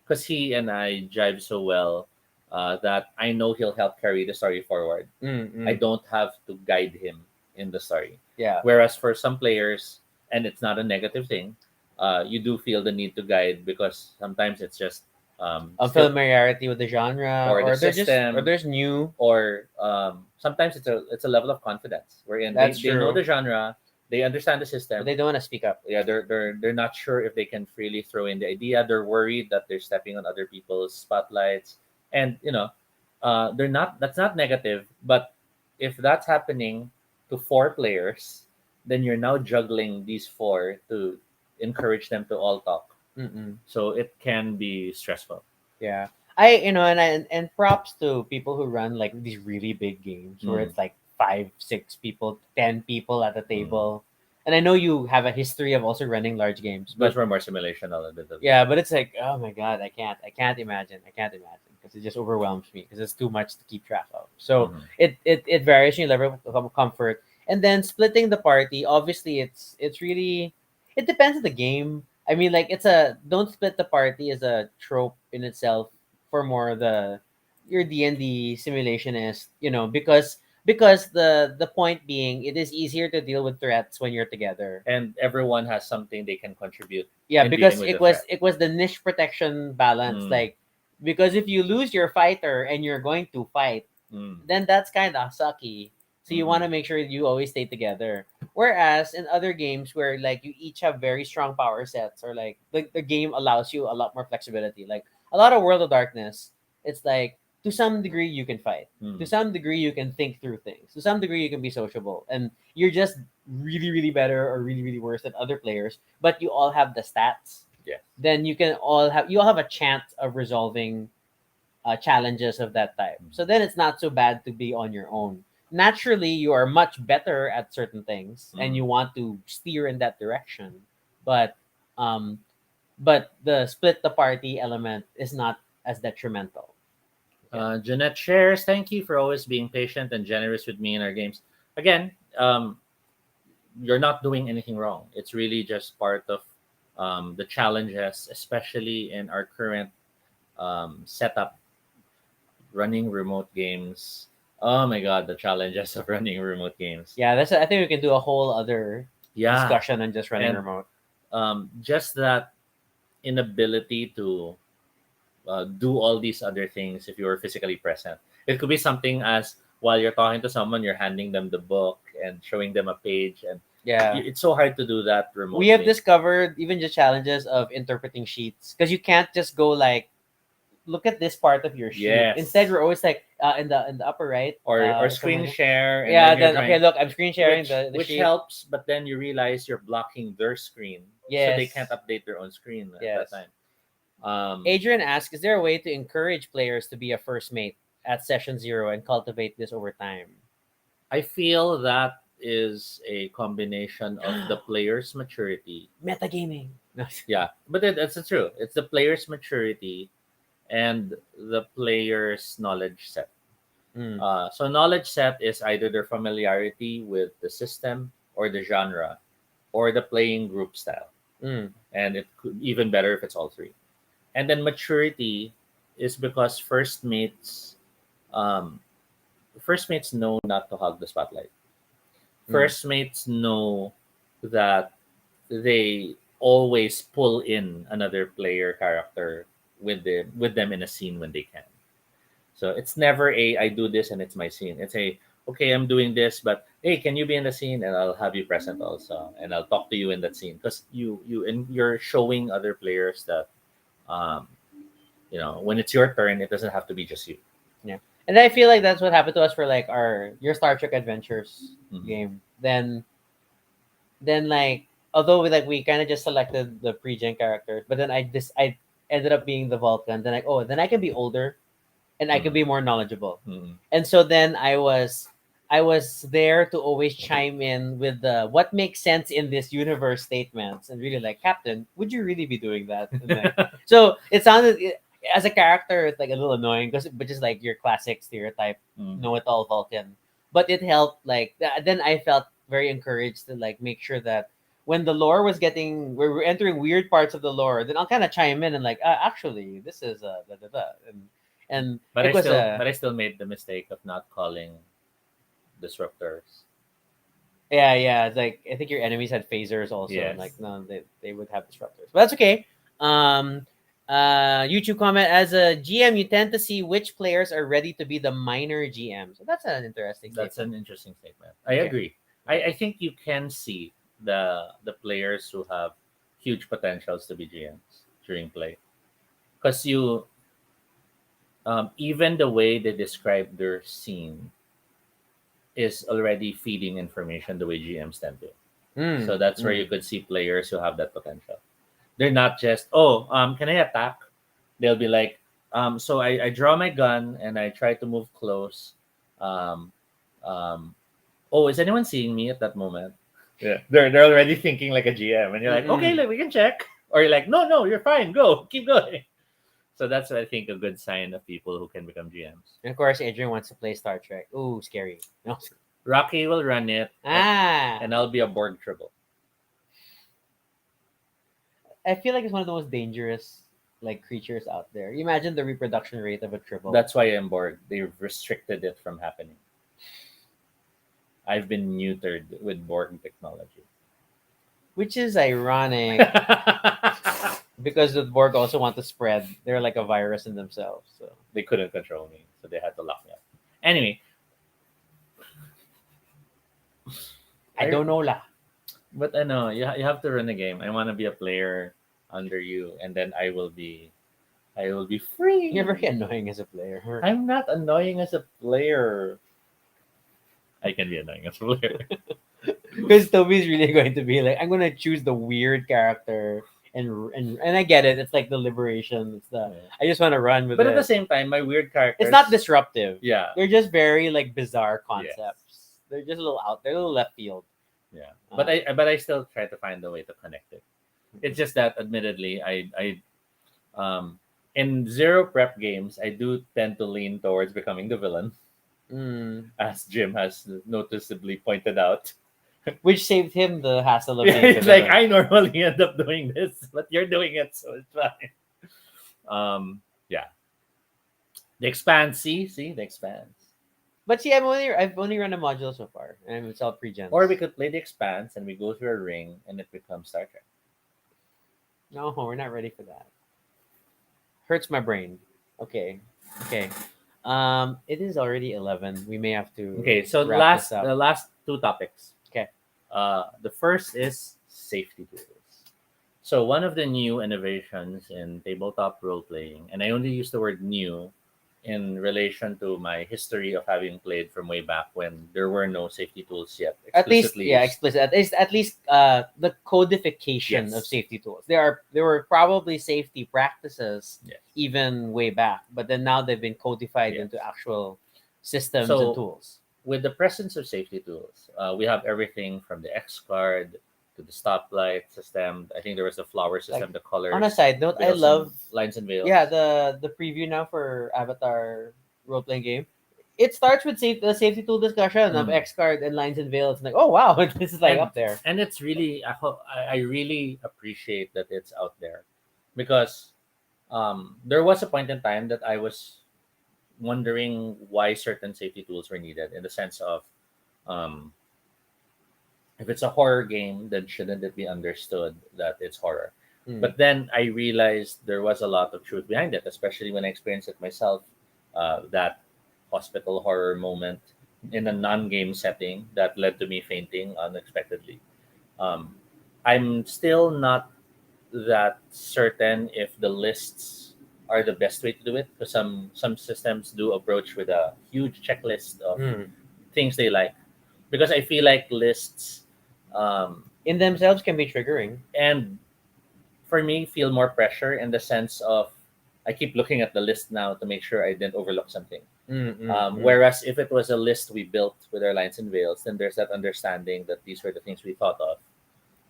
because he and I jive so well that I know he'll help carry the story forward. I Mm. don't have to guide him in the story. Yeah. Whereas for some players, and it's not a negative thing, you do feel the need to guide because sometimes it's just still Unfamiliarity with the genre, or the or system there's new. or sometimes it's a level of confidence wherein That's they know true, the genre, they understand the but system. they don't want to speak up. Yeah, they're not sure if they can freely throw in the idea. They're worried that they're stepping on other people's spotlights, and they're not. That's not negative, but if that's happening to 4 players, then you're now juggling these four to encourage them to all talk. Mm-mm. So it can be stressful. Yeah. And props to people who run like these really big games where Mm, it's like 5, 6 people, 10 people at the mm. table. And I know you have a history of also running large games, Much but more simulation, a bit of yeah, but it's like, oh my god, I can't imagine because it just overwhelms me because it's too much to keep track of. So mhm. it varies in your level of comfort, and then splitting the party. Obviously, it's really, it depends on the game. I mean, like, it's a don't split the party is a trope in itself for more the your D&D simulationist, because the point being it is easier to deal with threats when you're together. And everyone has something they can contribute Yeah, in dealing because with it the was threat. it was the niche protection balance. Mm, Like, because if you lose your fighter and you're going to fight, mm, then that's kind of sucky. So you want mhm, to make sure you always stay together. Whereas in other games where like you each have very strong power sets, or like the game allows you a lot more flexibility. Like a lot of World of Darkness, it's like to some degree you can fight. To mm, some degree you can think through things. To some degree you can be sociable. And you're just really, really better or really, really worse than other players, but you all have the stats. yes. Then you all have a chance of resolving challenges of that type. So then it's not so bad to be on your own. Naturally, you are much better at certain things, and Mm. you want to steer in that direction. But um, but the split the party element is not as detrimental. Yeah. Jeanette shares, thank you for always being patient and generous with me in our games. Again, you're not doing anything wrong. It's really just part of the challenges, especially in our current setup, running remote games. Oh my God, the challenges of running remote games. Yeah, I think we can do a whole other Yeah. discussion on just running And remote. just that inability to do all these other things if you were physically present. It could be something as while you're talking to someone, you're handing them the book and showing them a page, and Yeah. it's so hard to do that We have remotely. discovered even just challenges of interpreting sheets because you can't just go like, look at this part of your sheet. Instead, Yes, we're always like, in the upper right. or Is someone screen here? share, and Yeah. then you're Then okay, trying, look, I'm screen sharing the which sheet. helps, but then you realize you're blocking their screen, so they can't Yes. update their own screen at that Yes. time. Um, Adrian asks, is there a way to encourage players to be a first mate at session 0 and cultivate this over time? I feel that is a combination of the player's maturity. Metagaming. Yeah, but that's true. It's the player's maturity and the player's knowledge set. Mm, So knowledge set is either their familiarity with the system or the genre or the playing group style, mm, and it could even better if it's all three. And then maturity is because um, first mates know not to hog the spotlight. mm. First mates know that they always pull in another player character with them in a scene when they can. So it's never a I do this and it's my scene. It's a okay, I'm doing this, but hey, can you be in the scene and I'll have you present also, and I'll talk to you in that scene because you're showing other players that um when it's your turn, it doesn't have to be just you. Yeah, and I feel like that's what happened to us for like our your Star Trek Adventures Mhm. game. Then like although we kind of just selected the pre-gen characters, but then I ended up being the Vulcan. Then then I can be older and I can Mhm. be more knowledgeable. Mhm. And so then I was there to always chime in with the what makes sense in this universe statements and really like Captain, would you really be doing that? And like so it sounded as a character it's like a little annoying because which is like your classic stereotype Mhm. know it all Vulcan. But it helped then I felt very encouraged to like make sure that when the lore was getting we're entering weird parts of the lore, then I'll kind of chime in and like actually this is da, da, da. And But it I was still a but I still made the mistake of not calling disruptors. yeah, it's like I think your enemies had phasers also, and like Yes. no, they would have disruptors, but that's okay. Um, YouTube comment as a GM, you tend to see which players are ready to be the minor GM. So that's an interesting That's statement. an interesting statement. I Okay, agree. okay. I think you can see the players who have huge potentials to be GMs during play because you even the way they describe their scene is already feeding information the way GMs tend to. So Mm, that's where you mm, could see players who have that potential. They're not just oh can I attack? They'll be like so I draw my gun and I try to move close. Um, um, oh, is anyone seeing me at that moment? Yeah, they're already thinking like a GM, and you're like, okay, mm. look, we can check, or you're like, no, you're fine, go, keep going. So that's I think a good sign of people who can become GMs. And of course, Adrian wants to play Star Trek. Ooh, scary. No. Rocky will run it, Ah, and I'll be a Borg triple. I feel like it's one of the most dangerous like creatures out there. You imagine the reproduction rate of a tribble, That's why I'm Borg. They've restricted it from happening. I've been neutered with Borg technology. which is ironic because the Borg also want to spread. They're like a virus in themselves. So They couldn't control me, so they had to lock me up. Anyway, I I don't know lah. but I know you have to run the game. I want to be a player under you, and then I will be You're very free. annoying as a player. I'm not annoying as a player. I can be annoying as a player. Because Toby's really going to be like, I'm gonna choose the weird character, and I get it. It's like the liberation. It's the Yeah. I just want to run with But at the it. same time, my weird It's not characters. disruptive. Yeah. They're just very like bizarre Yes. concepts. They're just a little out. They're a little left field. Yeah. But Uh, I still try to find a way to connect it. It's just that admittedly um in zero prep games I do tend to lean towards becoming the villain, mm. as Jim has noticeably pointed out. Which saved him the hassle of Yeah, being the it's like villain. I normally end up doing this, but you're doing it, so it's fine. Yeah. The expanse, see the expanse. But see, I've only run a module so far, and it's all pre-gens. Or we could play the expanse and we go through a ring and it becomes Star Trek. No, we're not ready for that. Hurts my brain. Okay, okay. It is already 11. We may have to Okay, so wrap this the up. last two topics. Okay. The first is safety tools. So one of the new innovations in tabletop role playing, and I only use the word new in relation to my history of having played from way back when there were no safety tools yet At least, explicitly yeah, used. explicit. At least, the codification of Yes. safety tools. There were probably safety practices Yes. even way back, but then now they've been codified Yes. into actual systems and So tools. with the presence of safety tools, we have everything from the X card to the stoplight system. I think there was a flower Like system, the on a colors, side note, I veils and love lines and yeah veils. the preview now for Avatar role playing game. It starts with the safety tool discussion of Mm. X card and lines and veils. Like, oh wow, this is like and up there. and it's really I really appreciate that it's out there, because there was a point in time that I was wondering why certain safety tools were needed, in the sense of, um, if it's a horror game, then shouldn't it be understood that it's horror? Mm. But then I realized there was a lot of truth behind it, especially when I experienced it myself. That hospital horror moment in a non-game setting that led to me fainting unexpectedly. Um, I'm still not that certain if the lists are the best way to do it, because some systems do approach with a huge checklist of Mm. things they like, because I feel like lists, um, In themselves can be triggering. and for me, feel more pressure, in the sense of I keep looking at the list now to make sure I didn't overlook something. Mm, mm, mm. Whereas if it was a list we built with our lines and veils, then there's that understanding that these were the things we thought of,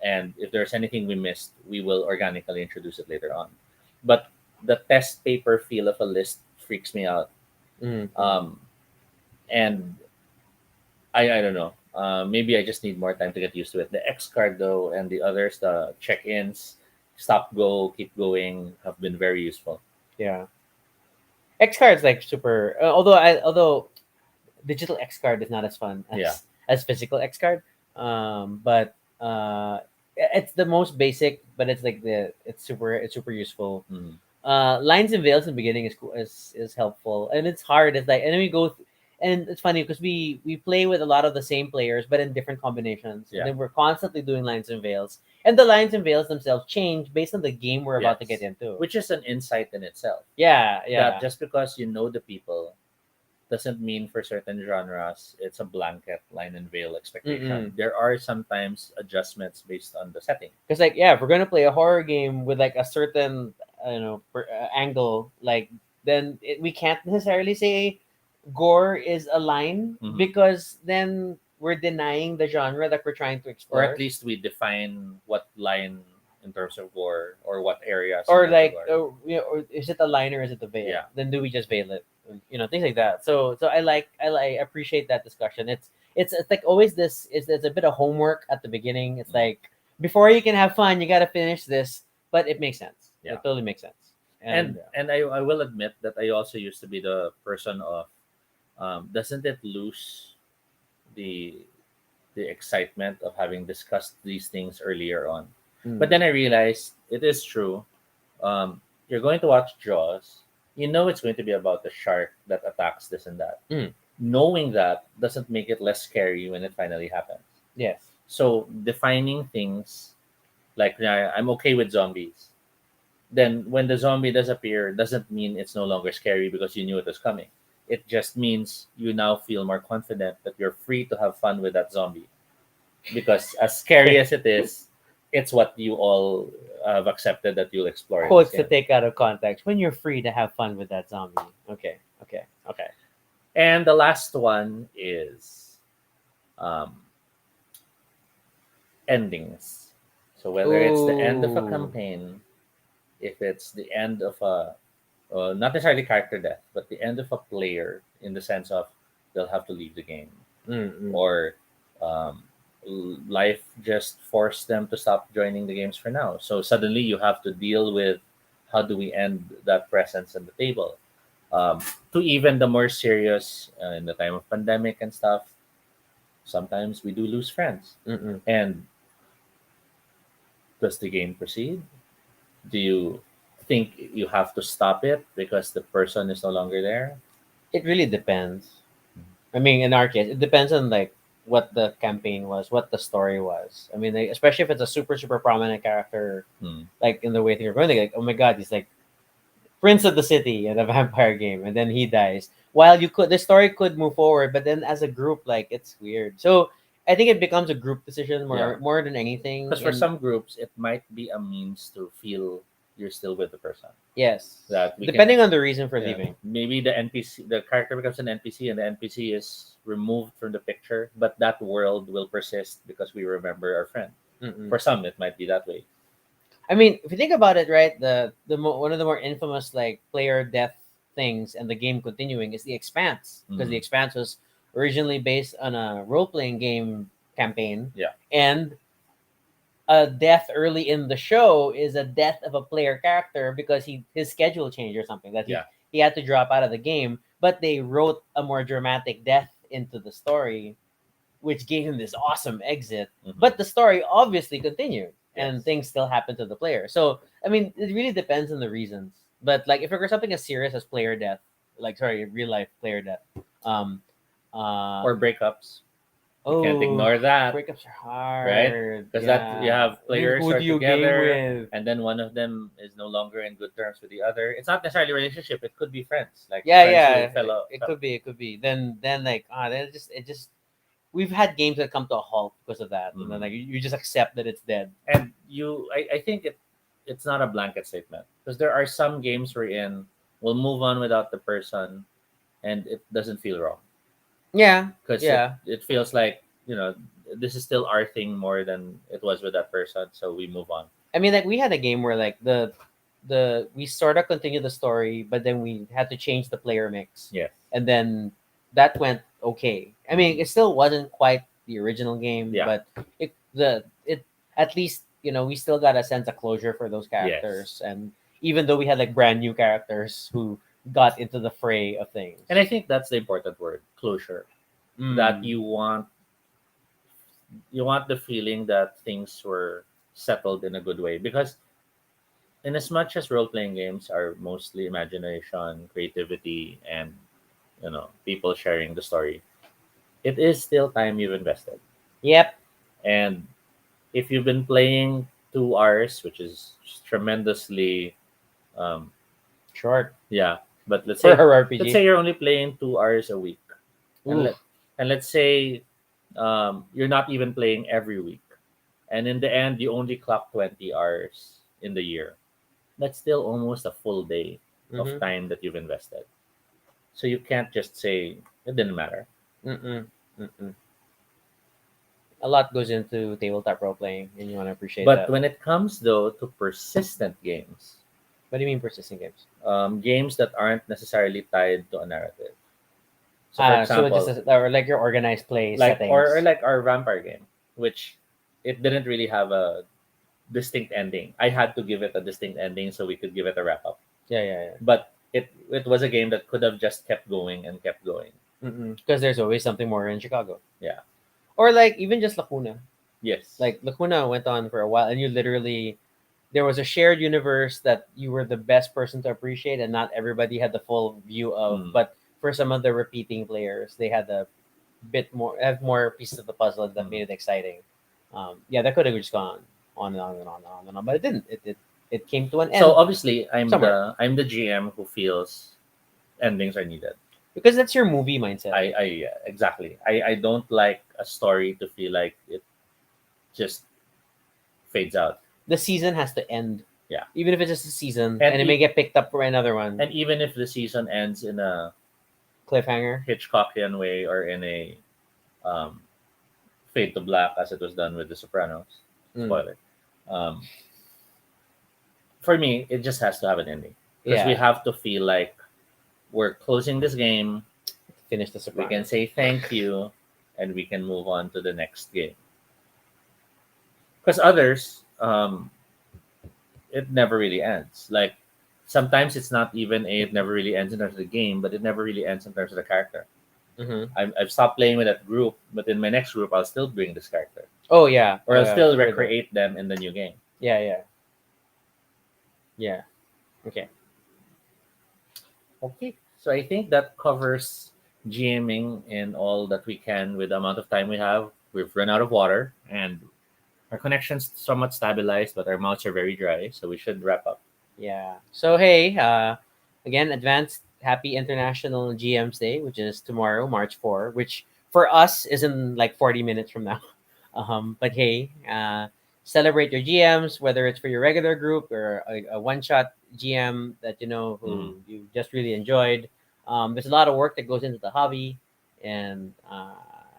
and if there's anything we missed, we will organically introduce it later on. But the test paper feel of a list freaks me out. Mm, mm. um, and I don't know. Maybe I just need more time to get used to it. The X card though, and the others, the check-ins, stop, go, keep going, have been very useful. Yeah, X card's like super. Although digital X card is not as fun Yeah. as physical X card. But it's the most basic, but it's like it's super useful. Mm. Lines and veils in the beginning is helpful, and it's hard. It's like, and then we go and it's funny because we play with a lot of the same players but in different combinations, and Yeah. then we're constantly doing lines and veils, and the lines and veils themselves change based on the game we're about to get Yes. into. Which is an insight in itself. Yeah, That yeah. just because you know the people doesn't mean for certain genres it's a blanket line and veil expectation. Mm-mm. There are sometimes adjustments based on the setting. Because like yeah, if we're gonna play a horror game with like a certain angle, like then we can't necessarily say gore is a line Mhm. because then we're denying the genre that we're trying to Or at explore. least we define what line in terms of gore, or what areas in Or terms of like, gore. or is it a line or is it a veil? Yeah. Then do we just veil it? Things like that. So I appreciate that discussion. It's like always this is there's a bit of homework at the beginning. It's Mhm. like before you can have fun, you got to finish this, but it makes sense. Yeah. It totally makes sense. and And and I will admit that I also used to be the person of, doesn't it lose the excitement of having discussed these things earlier on? But mm, then I realized it is true. You're going to watch Jaws, you know it's going to be about the shark that attacks this and that. mm, Knowing that doesn't make it less scary when it finally happens. yes, So defining things like, yeah, I'm okay with zombies. Then when the zombie does appear, doesn't mean it's no longer scary because you knew it was coming. It just means you now feel more confident that you're free to have fun with that zombie. Because as scary as it is, it's what you all have accepted that you'll explore in this quotes to game. take out of context when you're free to have fun with that zombie. Okay, okay, okay. And the last one is, um, endings. So whether it's the end of a Ooh. campaign, if it's the end of a, not necessarily character death, but the end of a player, in the sense of they'll have to leave the game, Mm-mm. or, um, life just forced them to stop joining the games for now. So suddenly you have to deal with how do we end that presence at the table. Um, to even the more serious, in the time of pandemic and stuff, sometimes we do lose friends. Mm-mm. And does the game proceed? Do you think you have to stop it because the person is no longer there? It really depends. I mean, in our case, it depends on like what the campaign was, what the story was. I mean, like, especially if it's a super prominent character, Hmm. like in the way things are going, like oh my god, he's like prince of the city in a vampire game, and then he dies. While the story could move forward, but then as a group, like it's weird. So I think it becomes a group decision Yeah. more than anything. Because for And some groups, it might be a means to feel you're still with the person. yes, That we can, depending on the reason for yeah, leaving. maybe the NPC, the character becomes an NPC, and the NPC is removed from the picture, but that world will persist because we remember our friend. Mm-mm. For some, it might be that way. I mean, if you think about it, right, one of the more infamous like player death things and the game continuing is the Expanse, because the Mm. Expanse was originally based on a role playing game campaign, Yeah. and a death early in the show is a death of a player character because his schedule changed or something, that Yeah. he had to drop out of the game, but they wrote a more dramatic death into the story, which gave him this awesome exit. Mhm. But the story obviously continued, and Yes. things still happen to the player. So I mean, it really depends on the reasons. But like if it were something as serious as player death, like sorry, real life player death, um, uh, Or breakups. You can't oh, ignore that, breakups are right? hard. Because that you Yeah, have I mean, players who who do are you game together, with? and then one of them is no longer in good terms with the other. It's not necessarily a relationship. It could be friends, like Yeah, friends yeah, who fell out. it could be, it could be. Then like then it just we've had games that come to a halt because of that, and then Mhm. like you just accept that it's dead. And I think it's not a blanket statement, because there are some games we're in, we'll move on without the person, and it doesn't feel wrong, Yeah, because yeah. it feels like, this is still our thing more than it was with that person, so we move on. I mean, like we had a game where like the we sort of continued the story, but then we had to change the player mix, Yes. and then that went okay. I mean, it still wasn't quite the original game, Yeah. but it at least we still got a sense of closure for those Yes. characters, and even though we had like brand new characters who got into the fray of things. And I think that's the important word, closure. That Mm, you want the feeling that things were settled in a good way, because in as much as role-playing games are mostly imagination, creativity, and people sharing the story, it is still time you've invested. yep, And if you've been playing 2 hours, which is tremendously, um, short yeah, but for her RPG. you're only playing 2 hours a week, and Ooh, let's say, you're not even playing every week, and in the end you only clock 20 hours in the year. That's still almost a full day of mm-hmm. time that you've invested. So you can't just say it didn't matter. Mm-mm. Mm-mm. A lot goes into tabletop role playing, and you want to appreciate But that. when it comes though to persistent games, What do you mean persistent games? games that aren't necessarily tied to a narrative. So, for So it's just example, or like your organized play like or settings. like our vampire game, which it didn't really have a distinct ending. I had to give it a distinct ending so we could give it a wrap up. Yeah, yeah, yeah. But it was a game that could have just kept going and kept going. Because there's always something more in Chicago, Yeah. or like even just Lacuna. Yes. Like Lacuna went on for a while, and you literally there was a shared universe that you were the best person to appreciate, and not everybody had the full view of. Mm, But for some of the repeating players, they had a bit more, have more pieces of the puzzle that mm. made it exciting. Yeah, that could have just gone on and on and on and on and on, but it didn't. It came to an So end obviously, somewhere I'm the GM who feels endings are needed. because that's your movie mindset. I yeah, exactly. I don't like a story to feel like it just fades out. The season has to end, Yeah. even if it's just a season, And and it may get picked up for another one. and even if the season ends in a Cliffhanger. Hitchcockian way, or in a, um, fade to black, as it was done with The Sopranos. Mm, Spoiler. Um, for me, it just has to have an ending, because we yeah, have to feel like we're closing this game. finish the We can Sopranos. say thank you, and we can move on to the next game. Because others, it never really ends. Like, sometimes it's not even it never really ends in terms of the game, but it never really ends in terms of the character. Mm-hmm. I've stopped playing with that group, but in my next group, I'll still bring this character, Oh yeah, or I'll still true though. recreate them in the new game. Yeah, yeah, yeah. Okay. Okay, so I think that covers GMing in all that we can with the amount of time we have. We've run out of water, and our connection's somewhat stabilized, but our mouths are very dry, so we should wrap up. Yeah. So hey, again, advanced happy International GM's Day, which is tomorrow, March 4, which for us is in like 40 minutes from now. But hey, celebrate your GMs, whether it's for your regular group or a one-shot GM that you know Mhm. who you just really enjoyed. There's a lot of work that goes into the hobby, and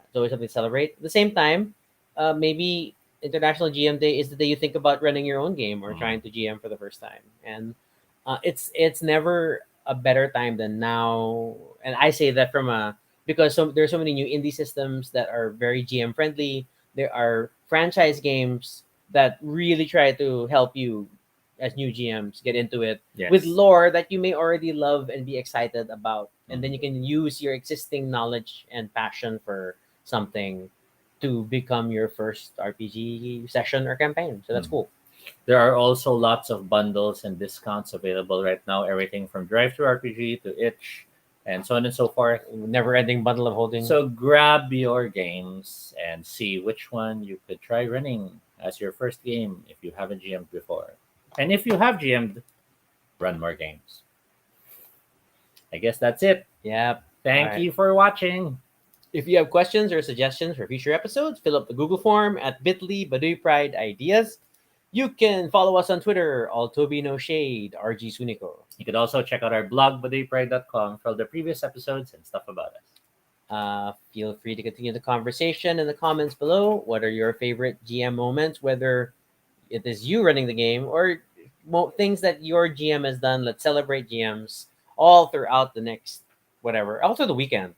it's always something to celebrate. At the same time, maybe International GM Day is the day you think about running your own game or Mhm. trying to GM for the first time, and it's never a better time than now. And I say that from a because there's so many new indie systems that are very GM friendly. There are franchise games that really try to help you as new GMs get into it with Yes. lore that you may already love and be excited about, and then Mhm. you can use your existing knowledge and passion for something to become your first RPG session or campaign. So that's Mhm. cool. There are also lots of bundles and discounts available right now. Everything from Drive Through RPG to Itch, and so on and so forth. Never ending bundle of holding. So grab your games and see which one you could try running as your first game if you haven't GM'd before. And if you have GM'd, run more games. I guess that's it. Yep. All Thank right. you for watching. If you have questions or suggestions for future episodes, fill up the Google form at bit.ly Baduy Pride Ideas. You can follow us on Twitter, all Toby No Shade, RG Suniko. You could also check out our blog, badaypride.com, for all the previous episodes and stuff about us. Feel free to continue the conversation in the comments below. What are your favorite GM moments, whether it is you running the game or things that your GM has done? Let's celebrate GMs all throughout the next whatever, also the weekend.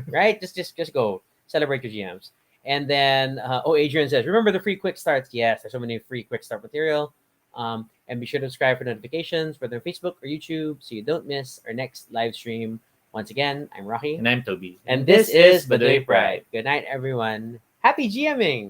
Right? Just go celebrate your GMs. And then, Adrian says, remember the free quick starts. Yes, there's so many free quick start material. And be sure to subscribe for notifications, whether on Facebook or YouTube, so you don't miss our next live stream. Once again, I'm Rocky. And I'm Toby. And And this this is is Baduy Baduy Pride. Pride. Good night, everyone. Happy GMing!